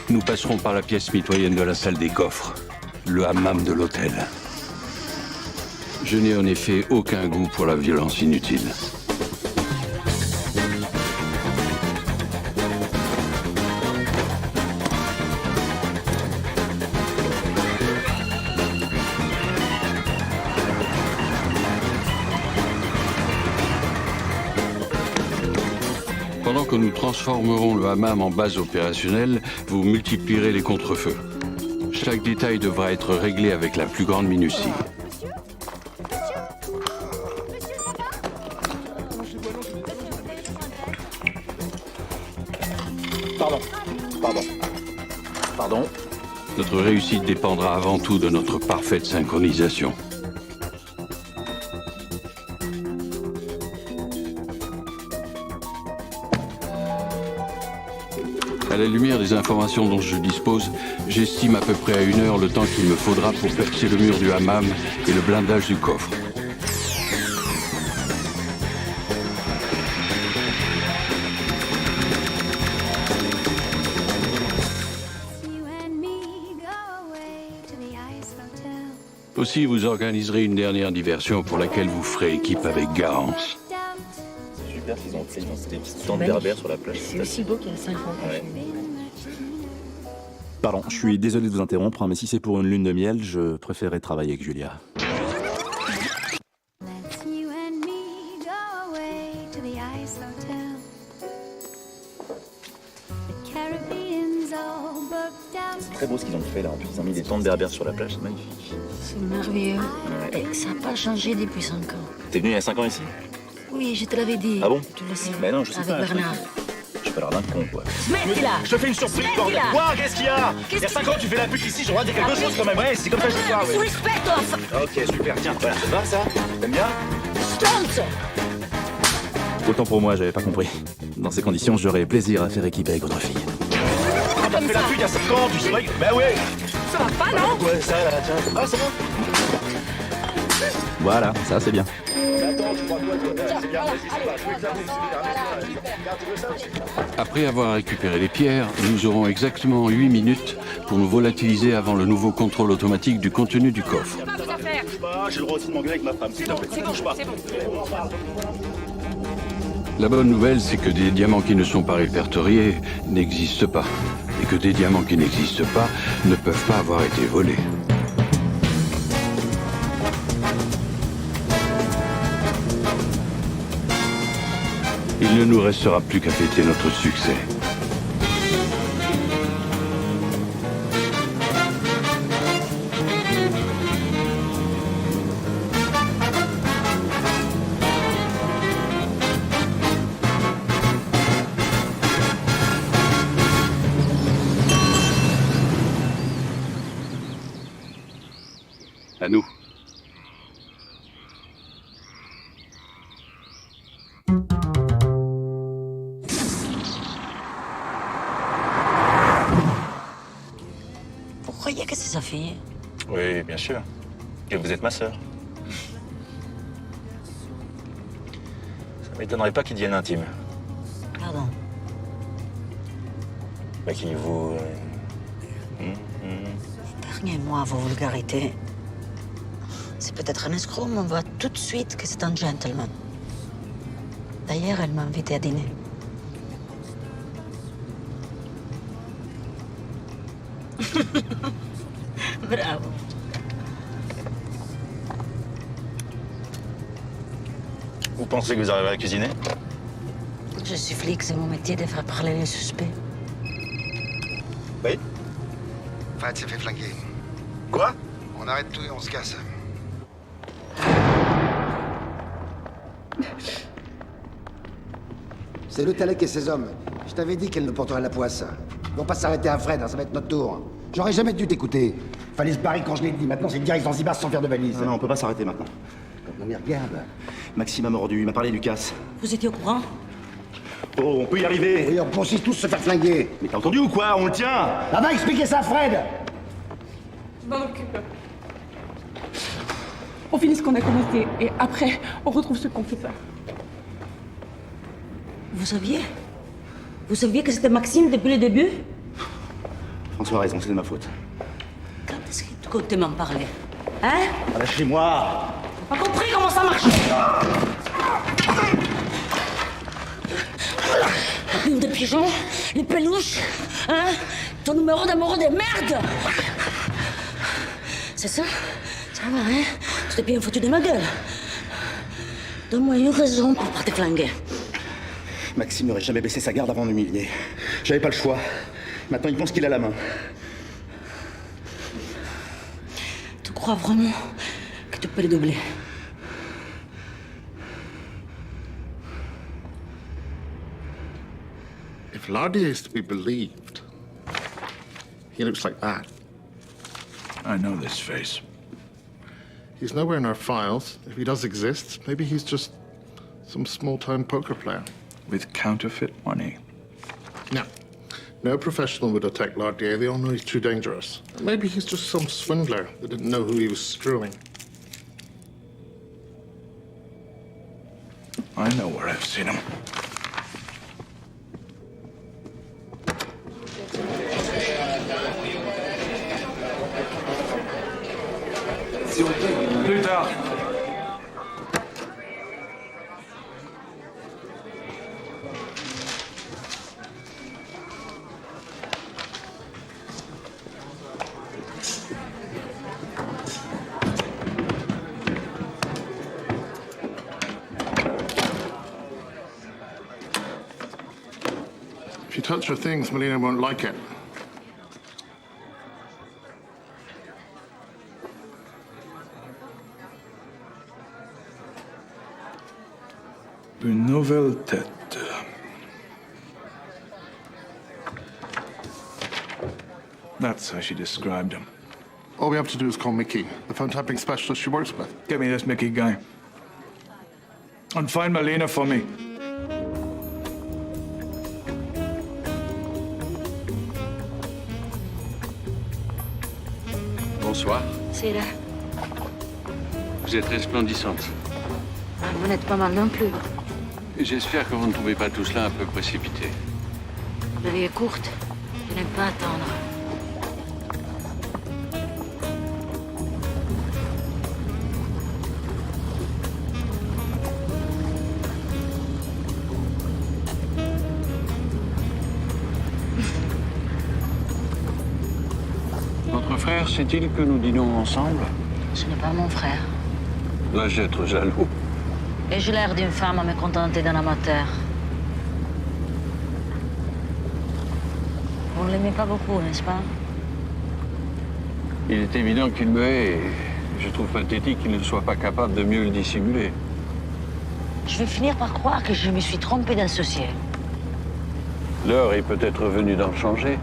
Nous passerons par la pièce mitoyenne de la salle des coffres, le hammam de l'hôtel. Je n'ai en effet aucun goût pour la violence inutile. Pendant que nous transformerons le hammam en base opérationnelle, vous multiplierez les contrefeux. Chaque détail devra être réglé avec la plus grande minutie. Pardon. Notre réussite dépendra avant tout de notre parfaite synchronisation. À la lumière des informations dont je dispose, j'estime à peu près à 1 heure le temps qu'il me faudra pour percer le mur du hammam et le blindage du coffre. Aussi, vous organiserez une dernière diversion pour laquelle vous ferez équipe avec Garance. C'est super qu'ils ont fait des petites tentes berbères sur la plage. C'est aussi beau qu'il y a 5 ans. Ouais. Pardon, je suis désolé de vous interrompre, hein, mais si c'est pour une lune de miel, je préférerais travailler avec Julia. C'est très beau ce qu'ils ont fait là. En plus, ils ont mis des tentes berbères sur la plage, c'est magnifique. C'est merveilleux. Et ça n'a pas changé depuis 5 ans. T'es venu il y a 5 ans ici? Oui, je te l'avais dit. Ah bon? Tu le sais. Mais non, je sais Avec pas. Bernard. Je sais pas l'air d'un con, quoi. Smettila! Je te fais une surprise, bordel! Smettila! Quoi? Qu'est-ce qu'il y a? Qu'est-ce Il y a 5 ans, tu fais la pute ici, j'ai le droit de dire quelque chose quand même. Ouais, c'est comme ça que je te parle, Su ouais. rispetto! Ok, super, tiens, voilà, ça te va, ça? T'aimes bien? Stronzo! Autant pour moi, j'avais pas compris. Dans ces conditions, j'aurais plaisir à faire équipe avec votre fille. Ah, t'as fait la pute il y a 5 ans, tu sais pas? Bah ouais! Ça va pas, non? Ouais, ça, là, tiens. Ah, ça va? Voilà, ça, c'est bien. Après avoir récupéré les pierres, nous aurons exactement 8 minutes pour nous volatiliser avant le nouveau contrôle automatique du contenu du coffre. J'ai le droit aussi de m'engueuler avec ma femme, s'il te plaît. Bouge pas. La bonne nouvelle, c'est que des diamants qui ne sont pas répertoriés n'existent pas. Et que des diamants qui n'existent pas ne peuvent pas avoir été volés. Il ne nous restera plus qu'à fêter notre succès. À nous. Vous croyez que c'est sa fille? Oui, bien sûr. Que vous êtes ma sœur. Ça m'étonnerait pas qu'il devienne intime. Pardon. Bah, qu'il vous... Épargnez-moi vos vulgarités. C'est peut-être un escroc, mais on voit tout de suite que c'est un gentleman. D'ailleurs, elle m'a invité à dîner. Bravo. Vous pensez que vous arriverez à cuisiner? Je suis flic, c'est mon métier de faire parler les suspects. Oui? Fred s'est fait flinguer. Quoi? On arrête tout et on se casse. C'est le Talek et ses hommes. Je t'avais dit qu'elle ne porterait la poisse. Ils vont pas s'arrêter à Fred, hein, ça va être notre tour. J'aurais jamais dû t'écouter. Fallait se barrer quand je l'ai dit. Maintenant, c'est direct Zanzibar sans faire de valise. Non, non, on peut pas s'arrêter maintenant. Non mais regarde. Maxime a mordu, il m'a parlé du casse. Vous étiez au courant? Oh, on peut y arriver. Et on peut aussi tous se faire flinguer. Mais t'as entendu ou quoi? On le tient. Ah va expliquer ça à Fred. Je m'en occupe. On finit ce qu'on a commencé et après, on retrouve ce qu'on fait faire. Vous saviez? Vous saviez que c'était Maxime depuis le début? François a raison, c'est de ma faute. Quand est-ce que tu comptais m'en parler? Hein? Ah, lâchez-moi. T'as pas compris comment ça marche? La plume de pigeon, les peluches, hein? Ton numéro d'amoureux de merde! C'est ça? Ça va, hein? Tu t'es bien foutu de ma gueule. Donne-moi une raison pour pas te flinguer. Maxime n'aurait jamais baissé sa garde avant de m'humilier. J'avais pas le choix. Maintenant, il pense qu'il a la main. Tu crois vraiment que tu peux le doubler? If Lardier is to be believed, he looks like that. I know this face. He's nowhere in our files. If he does exist, maybe he's just some small-time poker player. With counterfeit money. No. No professional would attack Lardier. They all know he's too dangerous. Maybe he's just some swindler that didn't know who he was screwing. I know where I've seen him. Plus tard. If you touch her things, Melina won't like it. Une nouvelle tête. That's how she described him. All we have to do is call Mickey, the phone tapping specialist she works with. Get me this Mickey guy. And find Melina for me. Bonsoir. C'est là. Vous êtes resplendissante. Ah, vous n'êtes pas mal non plus. J'espère que vous ne trouvez pas tout cela un peu précipité. La vie est courte. Je n'aime pas attendre. Votre frère sait-il que nous dînons ensemble? Ce n'est pas mon frère. Dois-je être jaloux? Et j'ai l'air d'une femme à me contenter d'un amateur. Vous ne l'aimez pas beaucoup, n'est-ce pas? Il est évident qu'il me hait et je trouve pathétique qu'il ne soit pas capable de mieux le dissimuler. Je vais finir par croire que je me suis trompée d'associé. L'heure est peut-être venue d'en changer.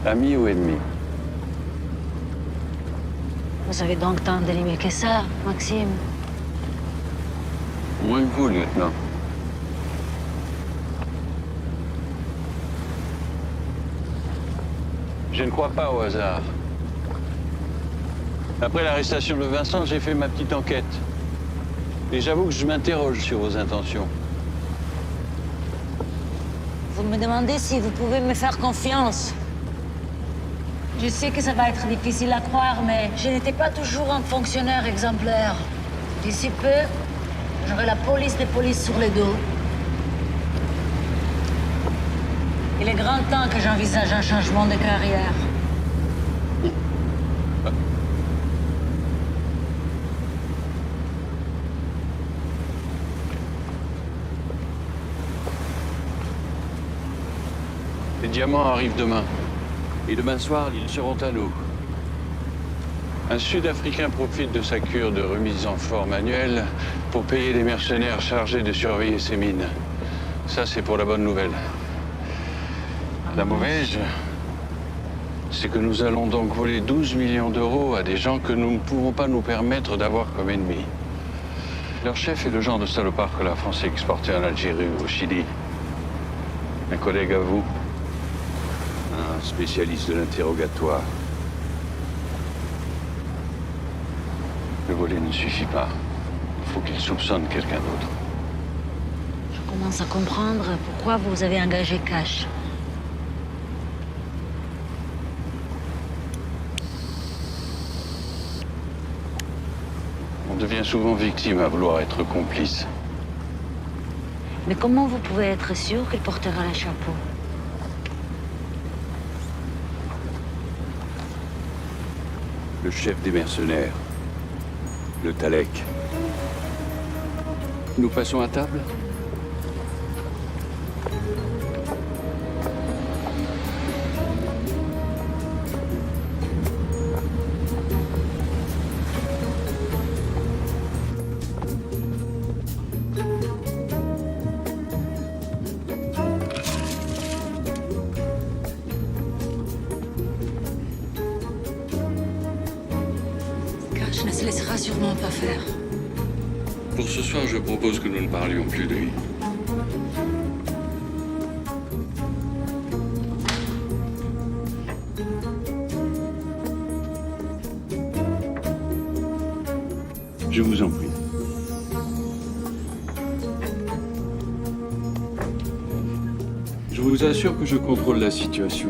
Ami ou ennemi? Vous avez donc tant d'ennemis que ça, Maxime? Moins que vous, lieutenant. Je ne crois pas au hasard. Après l'arrestation de Vincent, j'ai fait ma petite enquête. Et j'avoue que je m'interroge sur vos intentions. Vous me demandez si vous pouvez me faire confiance. Je sais que ça va être difficile à croire, mais je n'étais pas toujours un fonctionnaire exemplaire. D'ici peu, j'aurai la police des polices sur le dos. Il est grand temps que j'envisage un changement de carrière. Les diamants arrivent demain. Et demain soir, ils seront à nous. Un Sud-Africain profite de sa cure de remise en forme annuelle pour payer les mercenaires chargés de surveiller ses mines. Ça, c'est pour la bonne nouvelle. La mauvaise, c'est que nous allons donc voler 12 millions d'euros à des gens que nous ne pouvons pas nous permettre d'avoir comme ennemis. Leur chef est le genre de salopard que la France a exporté en Algérie ou au Chili. Un collègue à vous, un spécialiste de l'interrogatoire. Le voler ne suffit pas. Il faut qu'il soupçonne quelqu'un d'autre. Je commence à comprendre pourquoi vous avez engagé Cash. On devient souvent victime à vouloir être complice. Mais comment vous pouvez être sûr qu'il portera le chapeau? Le chef des mercenaires, le Talek. Nous passons à table? Cash ne se laissera sûrement pas faire. Pour ce soir, je propose que nous ne parlions plus de lui. Je vous en prie. Je vous assure que je contrôle la situation.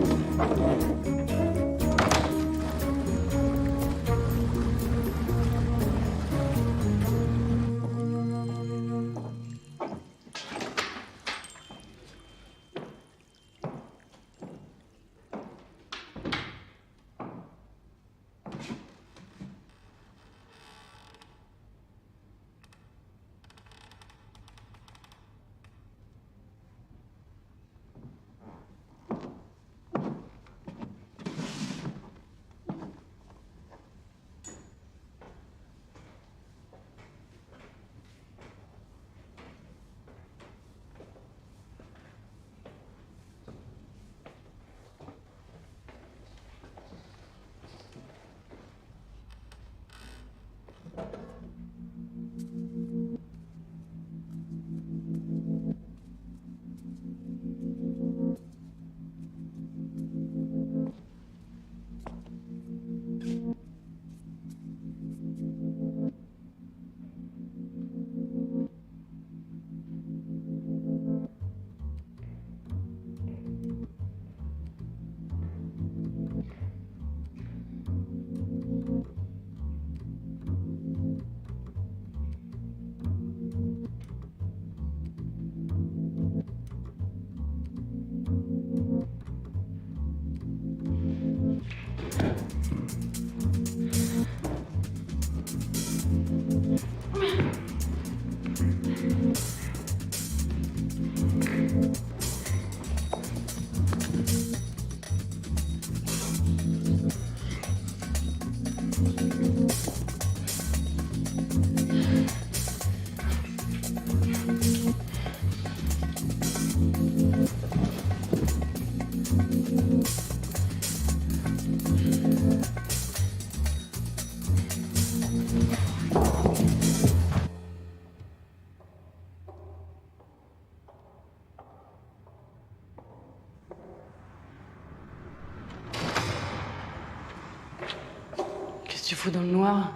noir.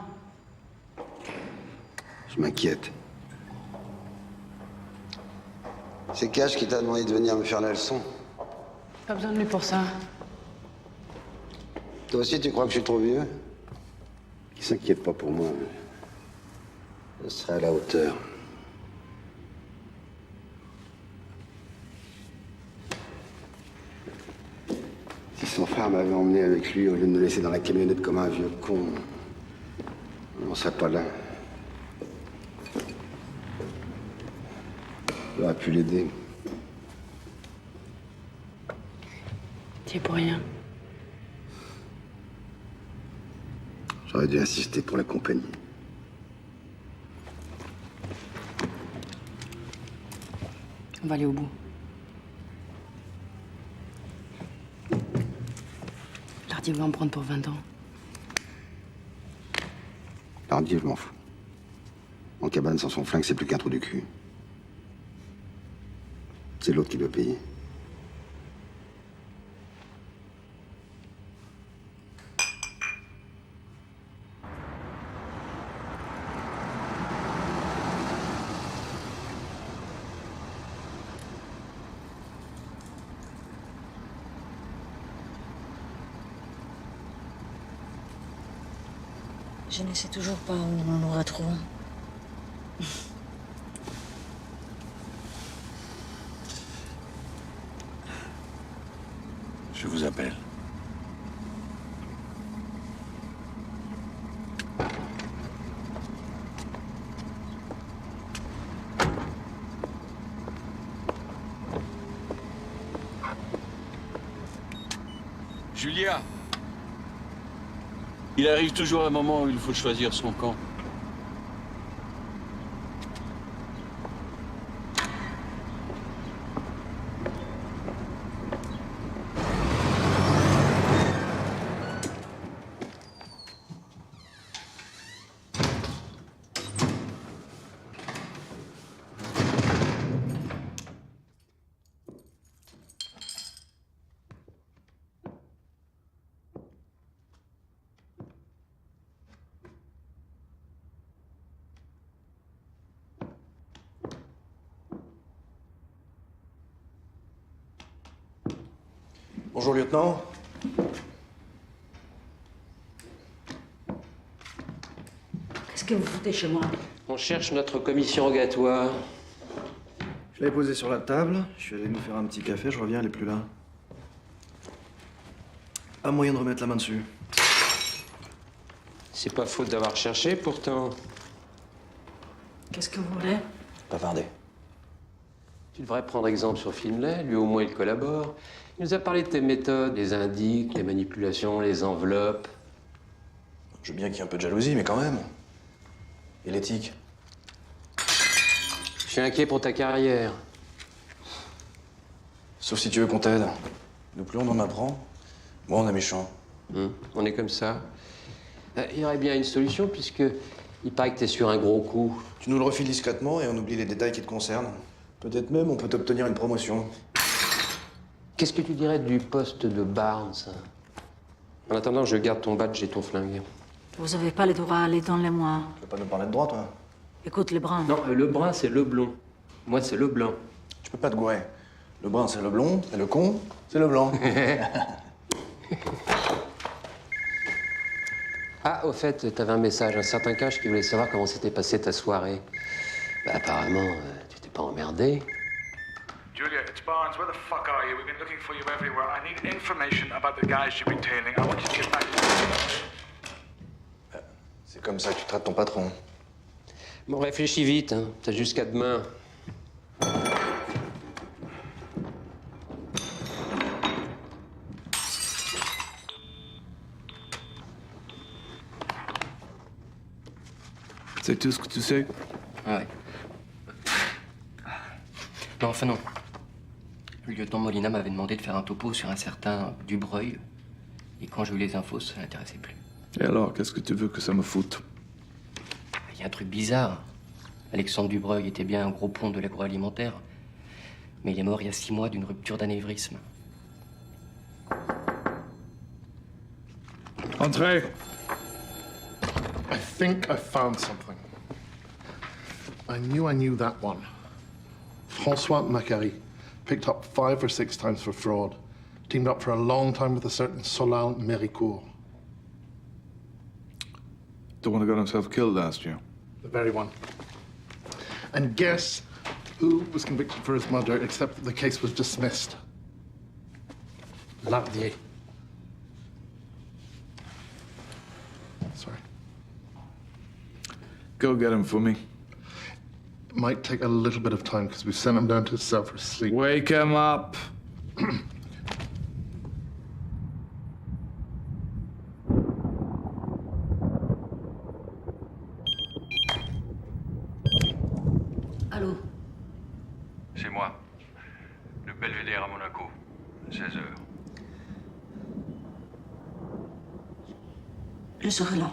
Je m'inquiète. C'est Cash qui t'a demandé de venir me faire la leçon. Pas besoin de lui pour ça. Toi aussi, tu crois que je suis trop vieux? Qui s'inquiète pas pour moi. Je serai à la hauteur. Si son frère m'avait emmené avec lui au lieu de me laisser dans la camionnette comme un vieux con, on n'en serait pas là. J'aurais pu l'aider. T'y es pour rien. J'aurais dû insister pour la compagnie. On va aller au bout. Lardier va en prendre pour 20 ans. Lardier, je m'en fous. En cabane, sans son flingue, c'est plus qu'un trou du cul. C'est l'autre qui doit payer. Je ne sais toujours pas où nous nous retrouvons. Je vous appelle. Julia! Il arrive toujours un moment où il faut choisir son camp. Bonjour, lieutenant. Qu'est-ce que vous foutez chez moi? On cherche notre commission rogatoire. Je l'avais posée sur la table. Je suis allé nous faire un petit café. Je reviens, elle est plus là. Pas moyen de remettre la main dessus. C'est pas faute d'avoir cherché, pourtant. Qu'est-ce que vous voulez? Bavarder. Tu devrais prendre exemple sur Finlay. Lui, au moins, il collabore. Il nous a parlé de tes méthodes, les indices, les manipulations, les enveloppes. Je veux bien qu'il y ait un peu de jalousie, mais quand même. Et l'éthique? Je suis inquiet pour ta carrière. Sauf si tu veux qu'on t'aide. Nous plus on en apprend, moins on est méchant. On est comme ça. Il y aurait bien une solution, puisque il paraît que t'es sur un gros coup. Tu nous le refiles discrètement et on oublie les détails qui te concernent. Peut-être même on peut t'obtenir une promotion. Qu'est-ce que tu dirais du poste de Barnes? En attendant, je garde ton badge et ton flingue. Vous avez pas le droit d'aller dans les mois. Tu veux pas nous parler de droit, toi? Écoute, les bruns. Non, le brun, c'est le blond. Moi, c'est le blanc. Tu peux pas te gourer. Le brun, c'est le blond, et le con, c'est le blanc. Ah, au fait, t'avais un message, un certain Cash qui voulait savoir comment s'était passée ta soirée. Bah, apparemment, tu t'es pas emmerdé. Julia, it's Barnes. Where the fuck are you? We've been looking for you everywhere. I need information about the guys you've been tailing. I want you to get back to me. C'est comme ça que tu traites ton patron. Bon, réfléchis vite, hein. T'as jusqu'à demain. C'est tout ce que tu sais? Ouais. Non, enfin non. Le lieutenant Molina m'avait demandé de faire un topo sur un certain Dubreuil. Et quand j'ai eu les infos, ça l'intéressait plus. Et alors, qu'est-ce que tu veux que ça me foute? Il y a un truc bizarre. Alexandre Dubreuil était bien un gros pont de l'agroalimentaire. Mais il est mort il y a 6 mois d'une rupture d'anévrisme. Entrez! I think I found something. I knew that one. Francois Macquarie, picked up 5 or 6 times for fraud. Teamed up for a long time with a certain Solal Méricourt. The one who got himself killed last year. The very one. And guess who was convicted for his murder, except that the case was dismissed? Lardier. Sorry. Go get him for me. It might take a little bit of time because we've sent him down to his cell for sleep. Wake him up. Allô? C'est moi. Le Belvédère à Monaco. 16h. Je serai là.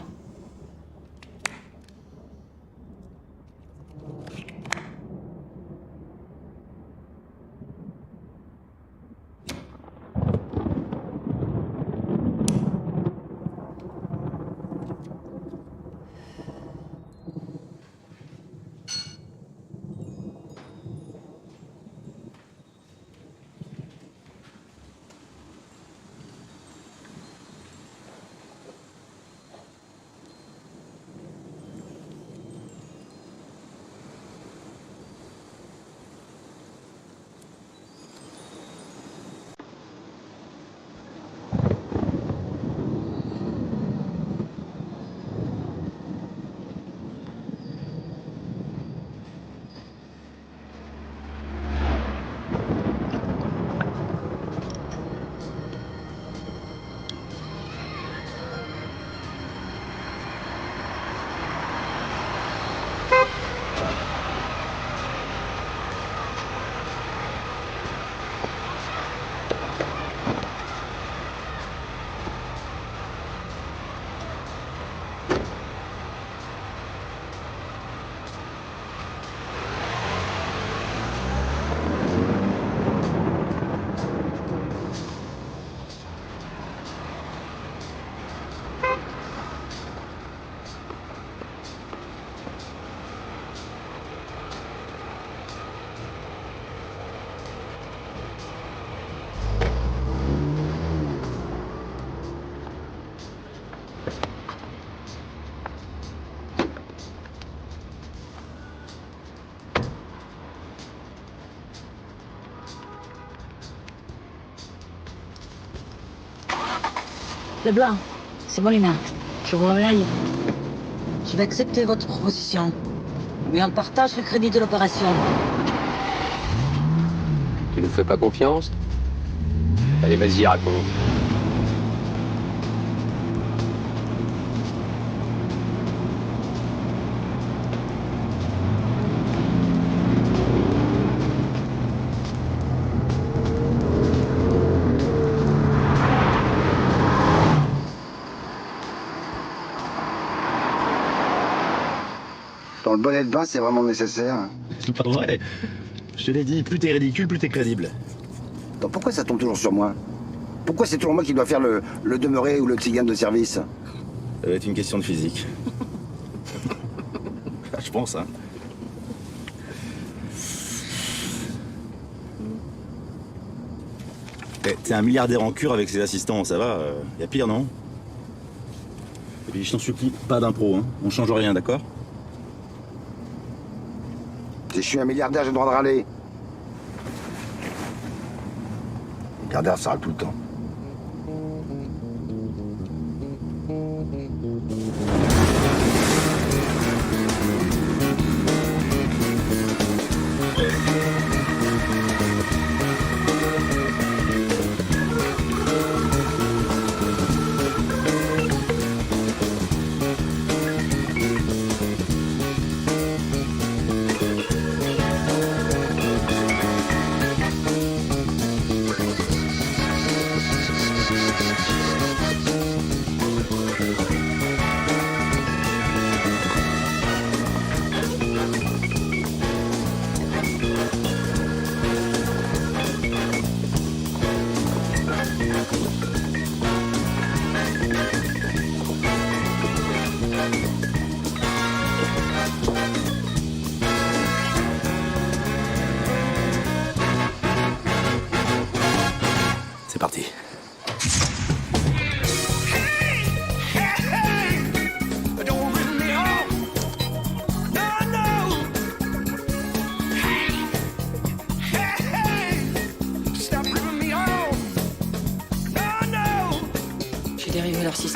Leblanc, c'est Molina. Je vous réveille. Je vais accepter votre proposition. Mais on partage le crédit de l'opération. Tu nous fais pas confiance? Allez, vas-y, raconte. Dans le bonnet de bain, c'est vraiment nécessaire. C'est pas vrai. Je te l'ai dit, plus t'es ridicule, plus t'es crédible. Donc pourquoi ça tombe toujours sur moi? Pourquoi c'est toujours moi qui dois faire le demeuré ou le tzigane de service? Ça doit être une question de physique. Je pense, hein. T'es un milliardaire en cure avec ses assistants, ça va? Y a pire, non? Et puis je t'en supplie, pas d'impro, hein. On change rien, d'accord? Si je suis un milliardaire, j'ai le droit de râler. Milliardaire, ça râle tout le temps.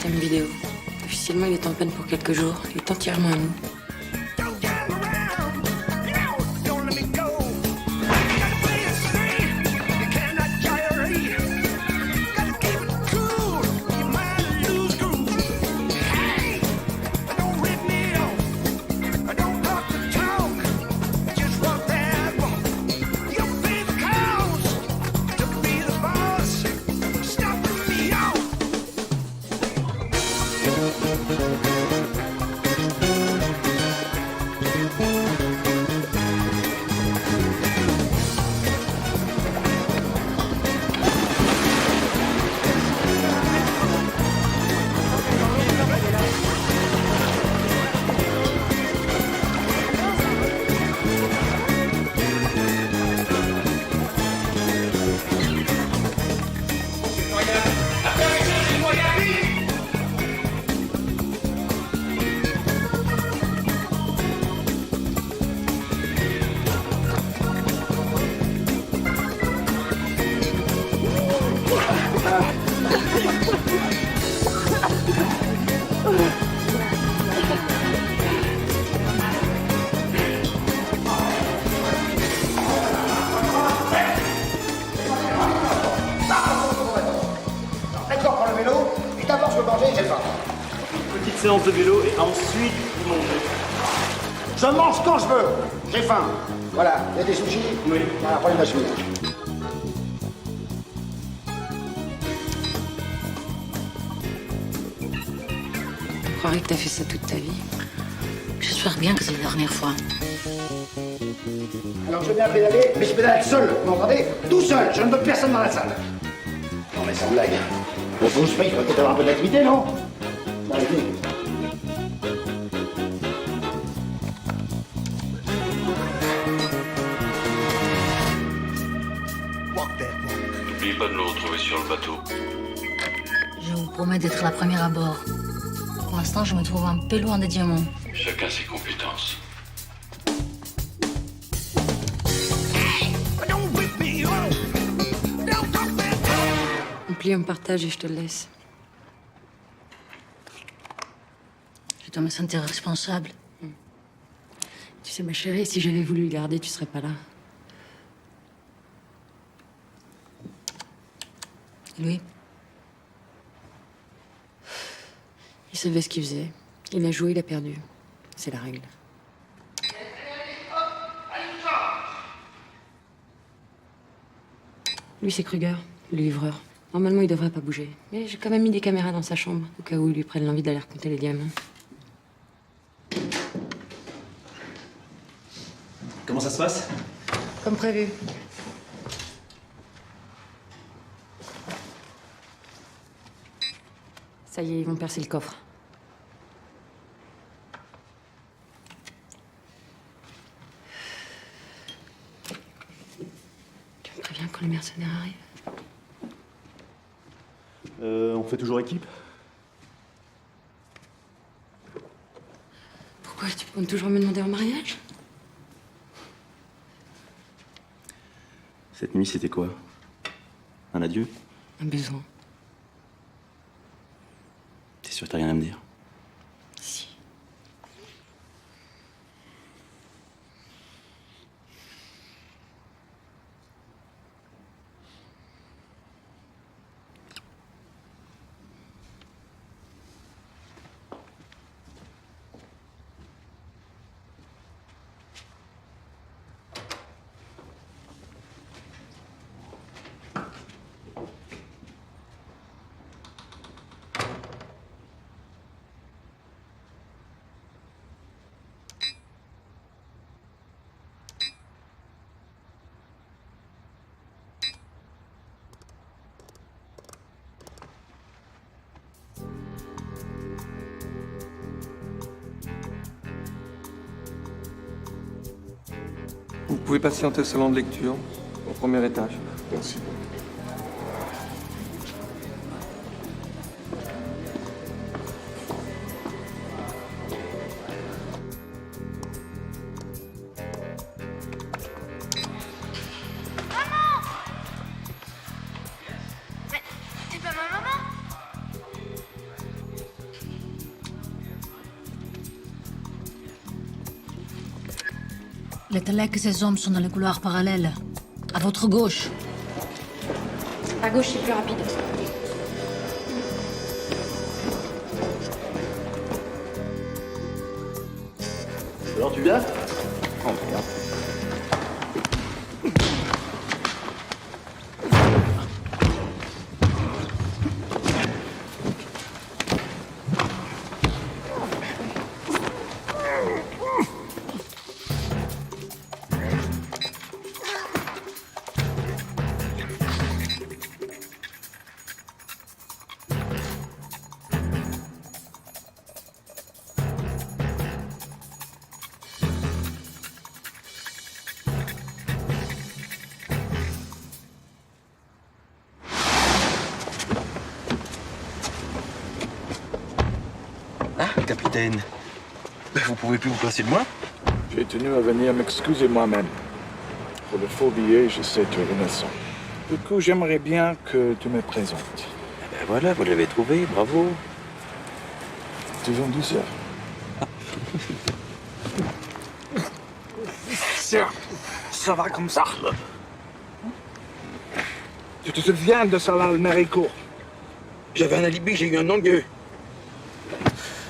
Prime Video. Officiellement, il est en peine pour quelques jours. Il est entièrement à nous. D'accord pour le vélo, et d'abord je veux manger, j'ai faim. Petite séance de vélo et ensuite vous mangez. Je mange quand je veux, j'ai faim. Voilà, il y a des sushis. Oui. Voilà, prenez ma chemise. Je croirais que t'as fait ça toute ta vie. J'espère bien que c'est la dernière fois. Alors je veux bien pédaler, mais je pédale seul, vous m'entendez? Tout seul, je ne veux personne dans la salle. Non mais sans blague. Bon, faut que je paye, il faut peut-être avoir un peu d'activité, non? Allez, venez. N'oubliez pas de nous retrouver sur le bateau. Je vous promets d'être la première à bord. Pour l'instant, je me trouve un peu loin des diamants. Chacun ses compétences. On plie, on partage et je te le laisse. Je dois me sentir responsable. Tu sais, ma chérie, si j'avais voulu le garder, tu serais pas là. Louis, Il savait ce qu'il faisait. Il a joué, il a perdu. C'est la règle. Lui, c'est Kruger, le livreur. Normalement, il devrait pas bouger. Mais j'ai quand même mis des caméras dans sa chambre, au cas où il lui prenne l'envie d'aller raconter les diamants. Comment ça se passe? Comme prévu. Ça y est, ils vont percer le coffre. Tu me préviens quand les mercenaires arrivent? On fait toujours équipe? Pourquoi tu comptes toujours me demander en mariage? Cette nuit, c'était quoi? Un adieu? Un besoin. T'es sûr que t'as rien à me dire? Si. Vous pouvez patienter au salon de lecture, au premier étage. Merci. T'es pas ma maman? Les Talecs et ses hommes sont dans les couloirs parallèles. À votre gauche. À gauche, c'est plus rapide. Alors tu viens? Oh merde. Capitaine, vous pouvez plus vous passer de moi? J'ai tenu à venir m'excuser moi-même. Pour le faux billet, je sais tu es innocent. Du coup, j'aimerais bien que tu me présentes. Ben voilà, vous l'avez trouvé, bravo. Toujours en douceur. Ça va comme ça. Tu te souviens de Salal Méricourt? J'avais un alibi, j'ai eu un non-lieu.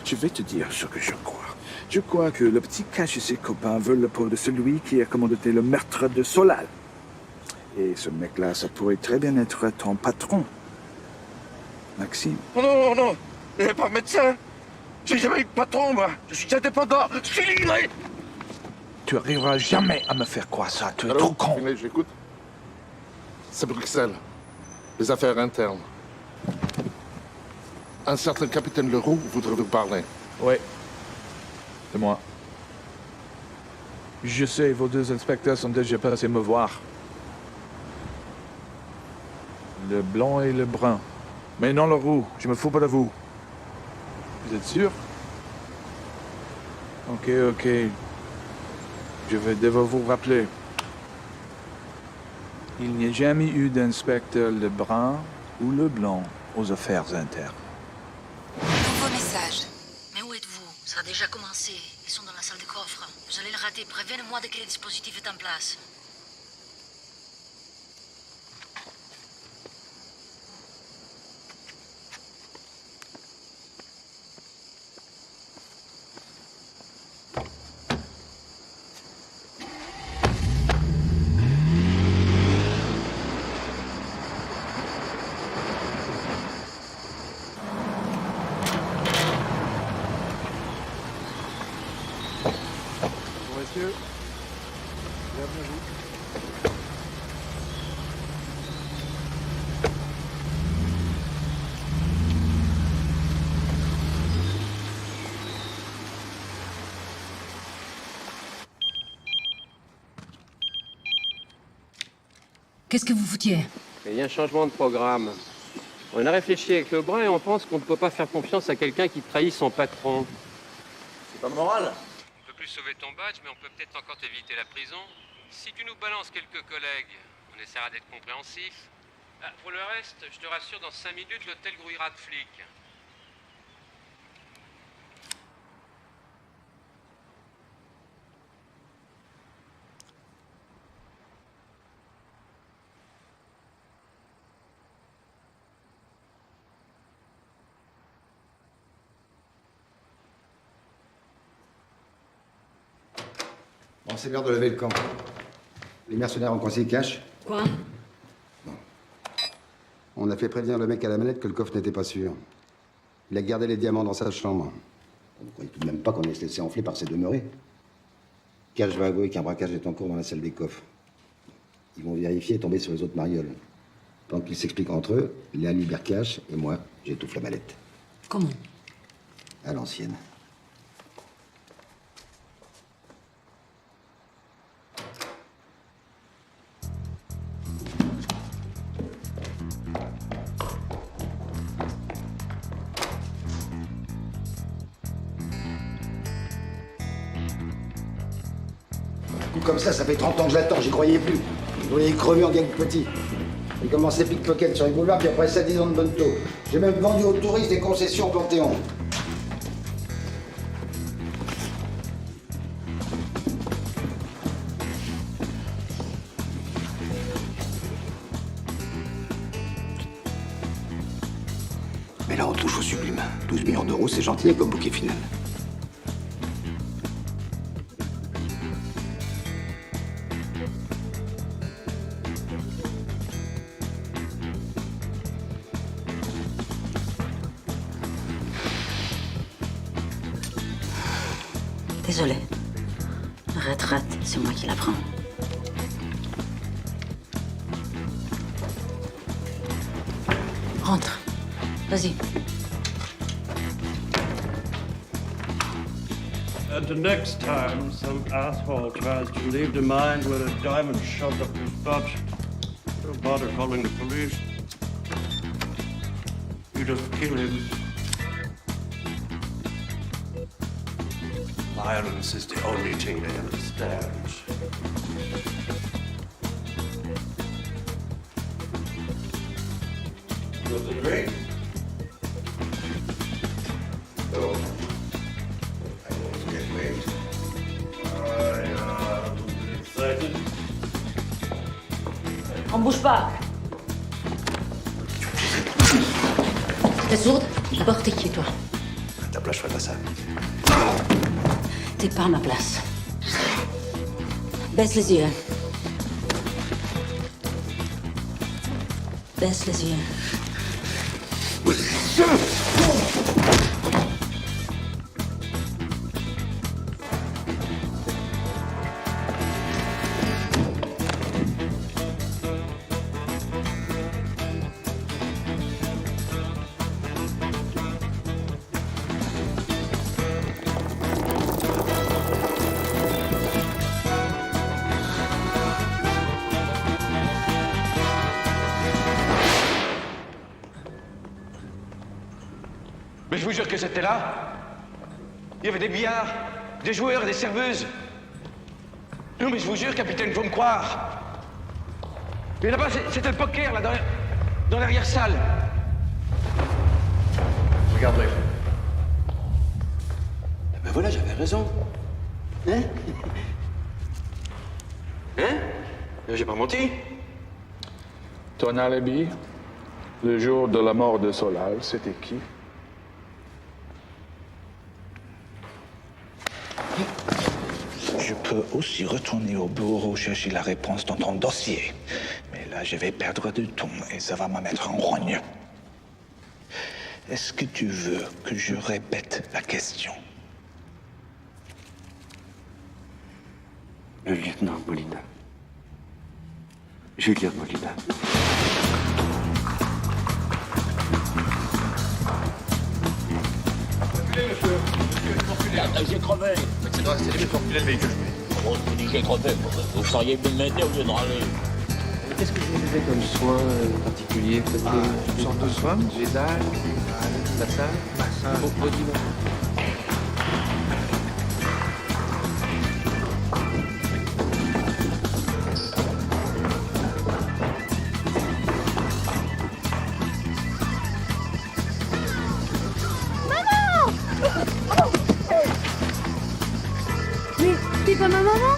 Je vais te dire ce que je crois. Je crois que le petit Cash et ses copains veulent le peau de celui qui a commandité le meurtre de Solal. Et ce mec-là, ça pourrait très bien être ton patron. Maxime. Non, non, non, il n'est pas médecin. J'ai jamais eu de patron, moi. Je suis indépendant, je suis libre. Tu arriveras jamais à me faire croire ça. Tu es trop con. J'écoute. C'est Bruxelles. Les affaires internes. Un certain capitaine Leroux voudrait vous parler. Oui. C'est moi. Je sais, vos deux inspecteurs sont déjà passés me voir. Le blanc et le brun. Mais non le roux, je me fous pas de vous. Vous êtes sûr? Ok. Je vais devoir vous rappeler. Il n'y a jamais eu d'inspecteur le brun ou le blanc aux affaires internes. Nouveau message. Mais où êtes-vous? Ça a déjà commencé. Ils sont dans la salle de coffre. Vous allez le rater. Prévenez-moi dès que le dispositif est en place. Messieurs, bienvenue à vous. Qu'est-ce que vous foutiez? Il y a un changement de programme. On a réfléchi avec Lebrun et on pense qu'on ne peut pas faire confiance à quelqu'un qui trahit son patron. C'est pas moral. On peut plus sauver ton badge, mais on peut peut-être encore t'éviter la prison. Si tu nous balances quelques collègues, on essaiera d'être compréhensif. Ah, pour le reste, je te rassure, dans 5 minutes, l'hôtel grouillera de flics. Bon, c'est l'heure de lever le camp. Les mercenaires ont coincé Cash. Quoi? On a fait prévenir le mec à la manette que le coffre n'était pas sûr. Il a gardé les diamants dans sa chambre. On ne croyait tout de même pas qu'on allait se laisser enfler par ses demeurés. Cash va avouer qu'un braquage est en cours dans la salle des coffres. Ils vont vérifier et tomber sur les autres marioles. Tant qu'ils s'expliquent entre eux, Léa libère Cash et moi, j'étouffe la mallette. Comment? À l'ancienne. Comme ça fait 30 ans que je l'attends, j'y croyais plus. Je voyais crever en gang petit. J'ai commencé pickpocket sur les boulevards, puis après ça, 10 ans de bonne taux. J'ai même vendu aux touristes des concessions au Panthéon. Mais là, on touche au sublime. 12 millions d'euros, c'est gentil comme bouquet final. Désolée. La retraite, c'est moi qui la prends. Rentre. Vas-y. And the next time some asshole tries to leave the mine with a diamond shoved up his butt, don't bother calling the police. You just kill him. Violence is the only thing they understand. Was it great? No. I won't get late. Excited? On bouge pas. T'es sourde? D'abord, t'es qui, toi? À ta place, je ferai pas ça. T'es pas à ma place. Baisse les yeux. Baisse les yeux. Mais je vous jure que c'était là. Il y avait des billards, des joueurs et des serveuses. Non, mais je vous jure, capitaine, faut me croire. Mais là-bas, c'était le poker, là, dans l'arrière-salle. Regarde-les. Ben voilà, j'avais raison. Hein? Hein? J'ai pas menti. Ton alibi, le jour de la mort de Solal, c'était qui? Je peux aussi retourner au bureau chercher la réponse dans ton dossier. Mais là, je vais perdre du temps et ça va me mettre en rogne. Est-ce que tu veux que je répète la question? Le lieutenant Molina. Julien Molina. J'ai crevé. Mais c'est vrai, c'est pour filer le véhicule. Bon, je vous dis que j'ai crevé. Vous feriez bien de m'aider au lieu de râler. Qu'est-ce que vous avez comme soin particulier? Une sorte de soin? Gézal, massage, body. Mais t'es pas ma maman?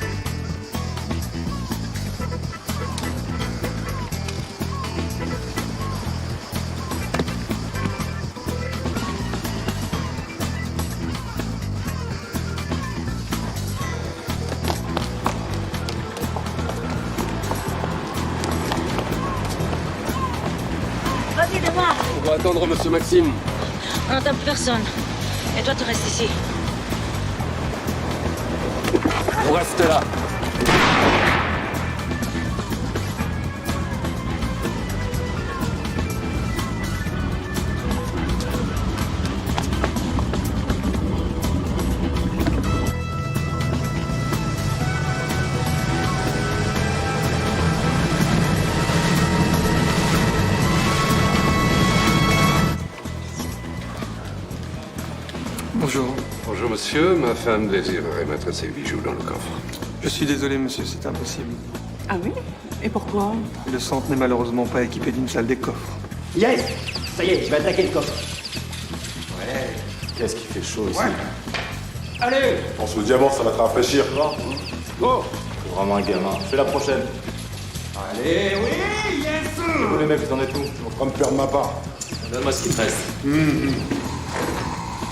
Vas-y, démarre. On va attendre Monsieur Maxime. On n'entend plus personne. Et toi, tu restes ici. Vous restez là. Bonjour. Bonjour monsieur, ma femme désirerait mettre ses bijoux dans le coffre. Je suis désolé, monsieur, c'est impossible. Ah oui? Et pourquoi? Le centre n'est malheureusement pas équipé d'une salle des coffres. Yes! Ça y est, je vais attaquer le coffre. Ouais. Qu'est-ce qui fait chaud ici? Allez! Pense au diamant, ça va te rafraîchir. Go! C'est vraiment un gamin. Fais la prochaine. Allez, oui, yes! Vous les mecs, vous en êtes où? Je suis en train de perdre ma part. Donne-moi ce qui te reste.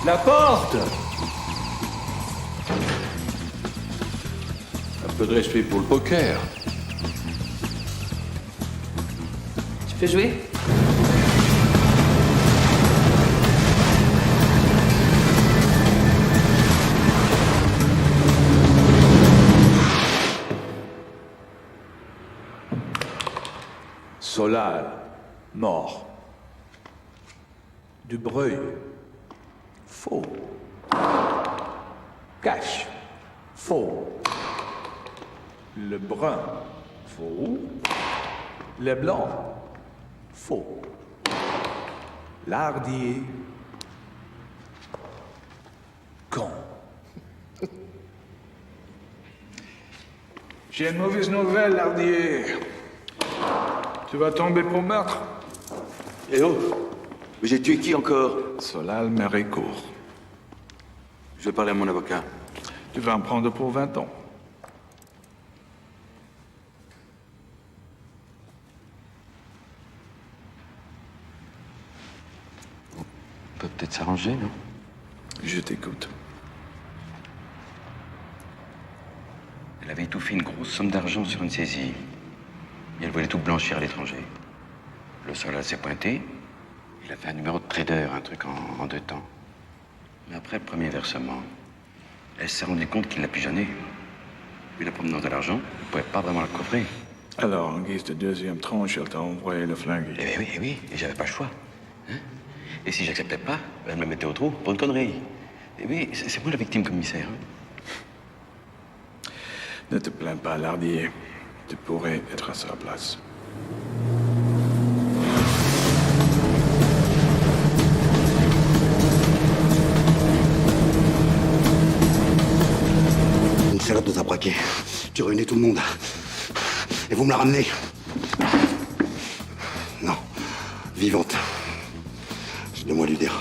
La porte! Un peu de respect pour le poker. Tu peux jouer? Solal, mort. Dubreuil, faux. Cash, faux. Lebrun, faux. Leblanc, faux. Lardier, con. J'ai une mauvaise nouvelle, Lardier. Tu vas tomber pour meurtre. Eh oh, mais j'ai tué qui encore? Solal Méricourt. Je vais parler à mon avocat. Tu vas en prendre pour 20 ans. On peut peut-être s'arranger, non? Je t'écoute. Elle avait étouffé une grosse somme d'argent sur une saisie. Et elle voulait tout blanchir à l'étranger. Le Solal s'est pointé. Il a fait un numéro de trader, un truc en 2 temps. Mais après le premier versement, elle s'est rendue compte qu'il l'a pigeonné. Vu la provenance de l'argent, il ne pouvait pas vraiment la coffrer. Alors, en guise de deuxième tranche, elle t'a envoyé le flingue. Eh oui, et j'avais pas le choix. Hein? Et si j'acceptais pas, elle me mettait au trou pour une connerie. Et oui, c'est moi la victime commissaire. Hein? Ne te plains pas, Lardier. Tu pourrais être à sa place. Une salope nous a braqué. Tu réunis tout le monde. Et vous me la ramenez. Non. Vivante. J'ai 2 mois lui dire.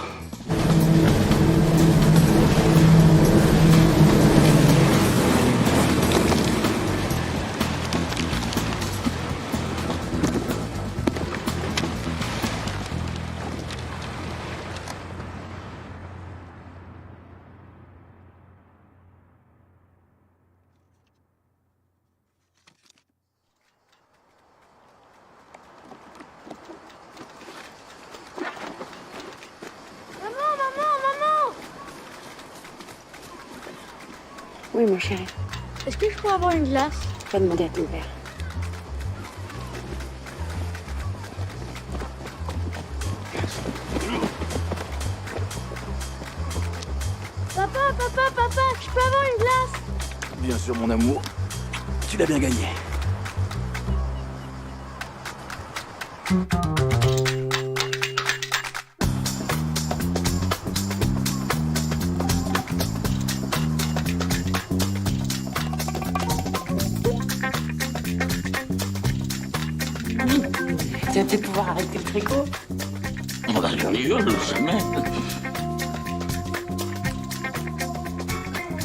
Oui, mon chéri. Est-ce que je peux avoir une glace? Va demander à ton père. Papa, je peux avoir une glace? Bien sûr, mon amour. Tu l'as bien gagné. Tu vas peut-être pouvoir arrêter le tricot. On va rigole, jamais.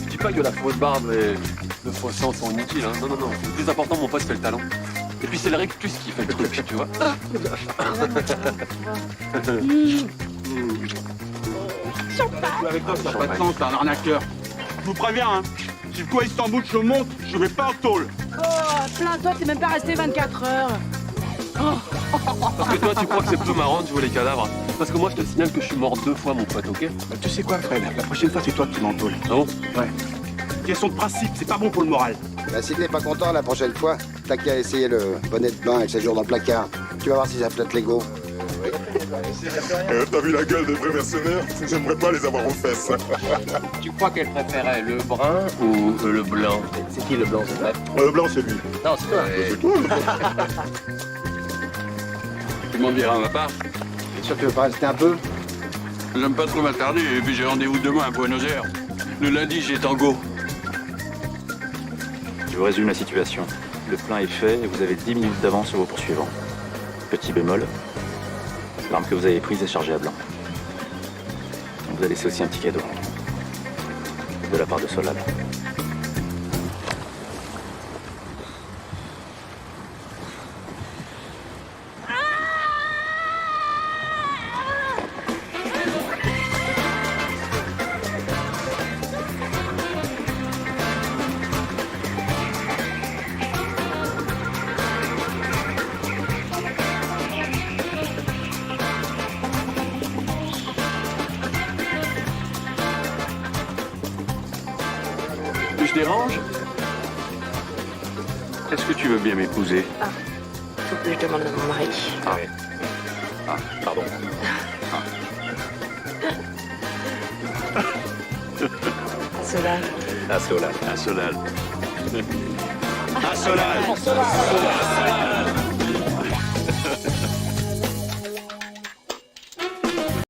Je dis pas que la fausse barbe et le faux sang sont inutiles, hein. Non. Le plus important, mon pote, c'est le talent. Et puis c'est le rectus qui fait le truc, tu vois. Avec toi, ça n'a pas de sens, t'es un arnaqueur. Je vous préviens, hein. Si le quoi Istanbul se monte, je vais pas en tôle. Oh, plains-toi, t'es même pas resté 24 heures. Parce que toi, tu crois que c'est plus marrant de jouer les cadavres. Parce que moi, je te signale que je suis mort 2 fois, mon pote, ok? Tu sais quoi, Fred? La prochaine fois, c'est toi qui m'entôles. Ah bon? Ouais. Question de principe, c'est pas bon pour le moral. Bah, si t'es pas content la prochaine fois, t'as qu'à essayer le bonnet de bain avec 7 jours dans le placard. Tu vas voir si ça flatte l'ego. T'as vu la gueule des vrais mercenaires? J'aimerais pas les avoir aux fesses. Tu crois qu'elle préférait le brun ou le blanc? C'est qui le blanc, c'est vrai? Le blanc, c'est lui. Non, c'est toi. C'est toi. Tu m'en diras ma part. T'es sûr que tu veux pas rester un peu? J'aime pas trop m'attarder et puis j'ai rendez-vous demain à Buenos Aires. Le lundi, j'ai tango. Je vous résume la situation. Le plein est fait et vous avez 10 minutes d'avance sur vos poursuivants. Petit bémol, l'arme que vous avez prise est chargée à blanc. On vous a laissé aussi un petit cadeau. De la part de Solal. dérange? Est-ce que tu veux bien m'épouser? Faut que je demande à mon mari. Ah. Ah, pardon. Solal. Ah, Solal. Ah, Solal. Ah, Solal.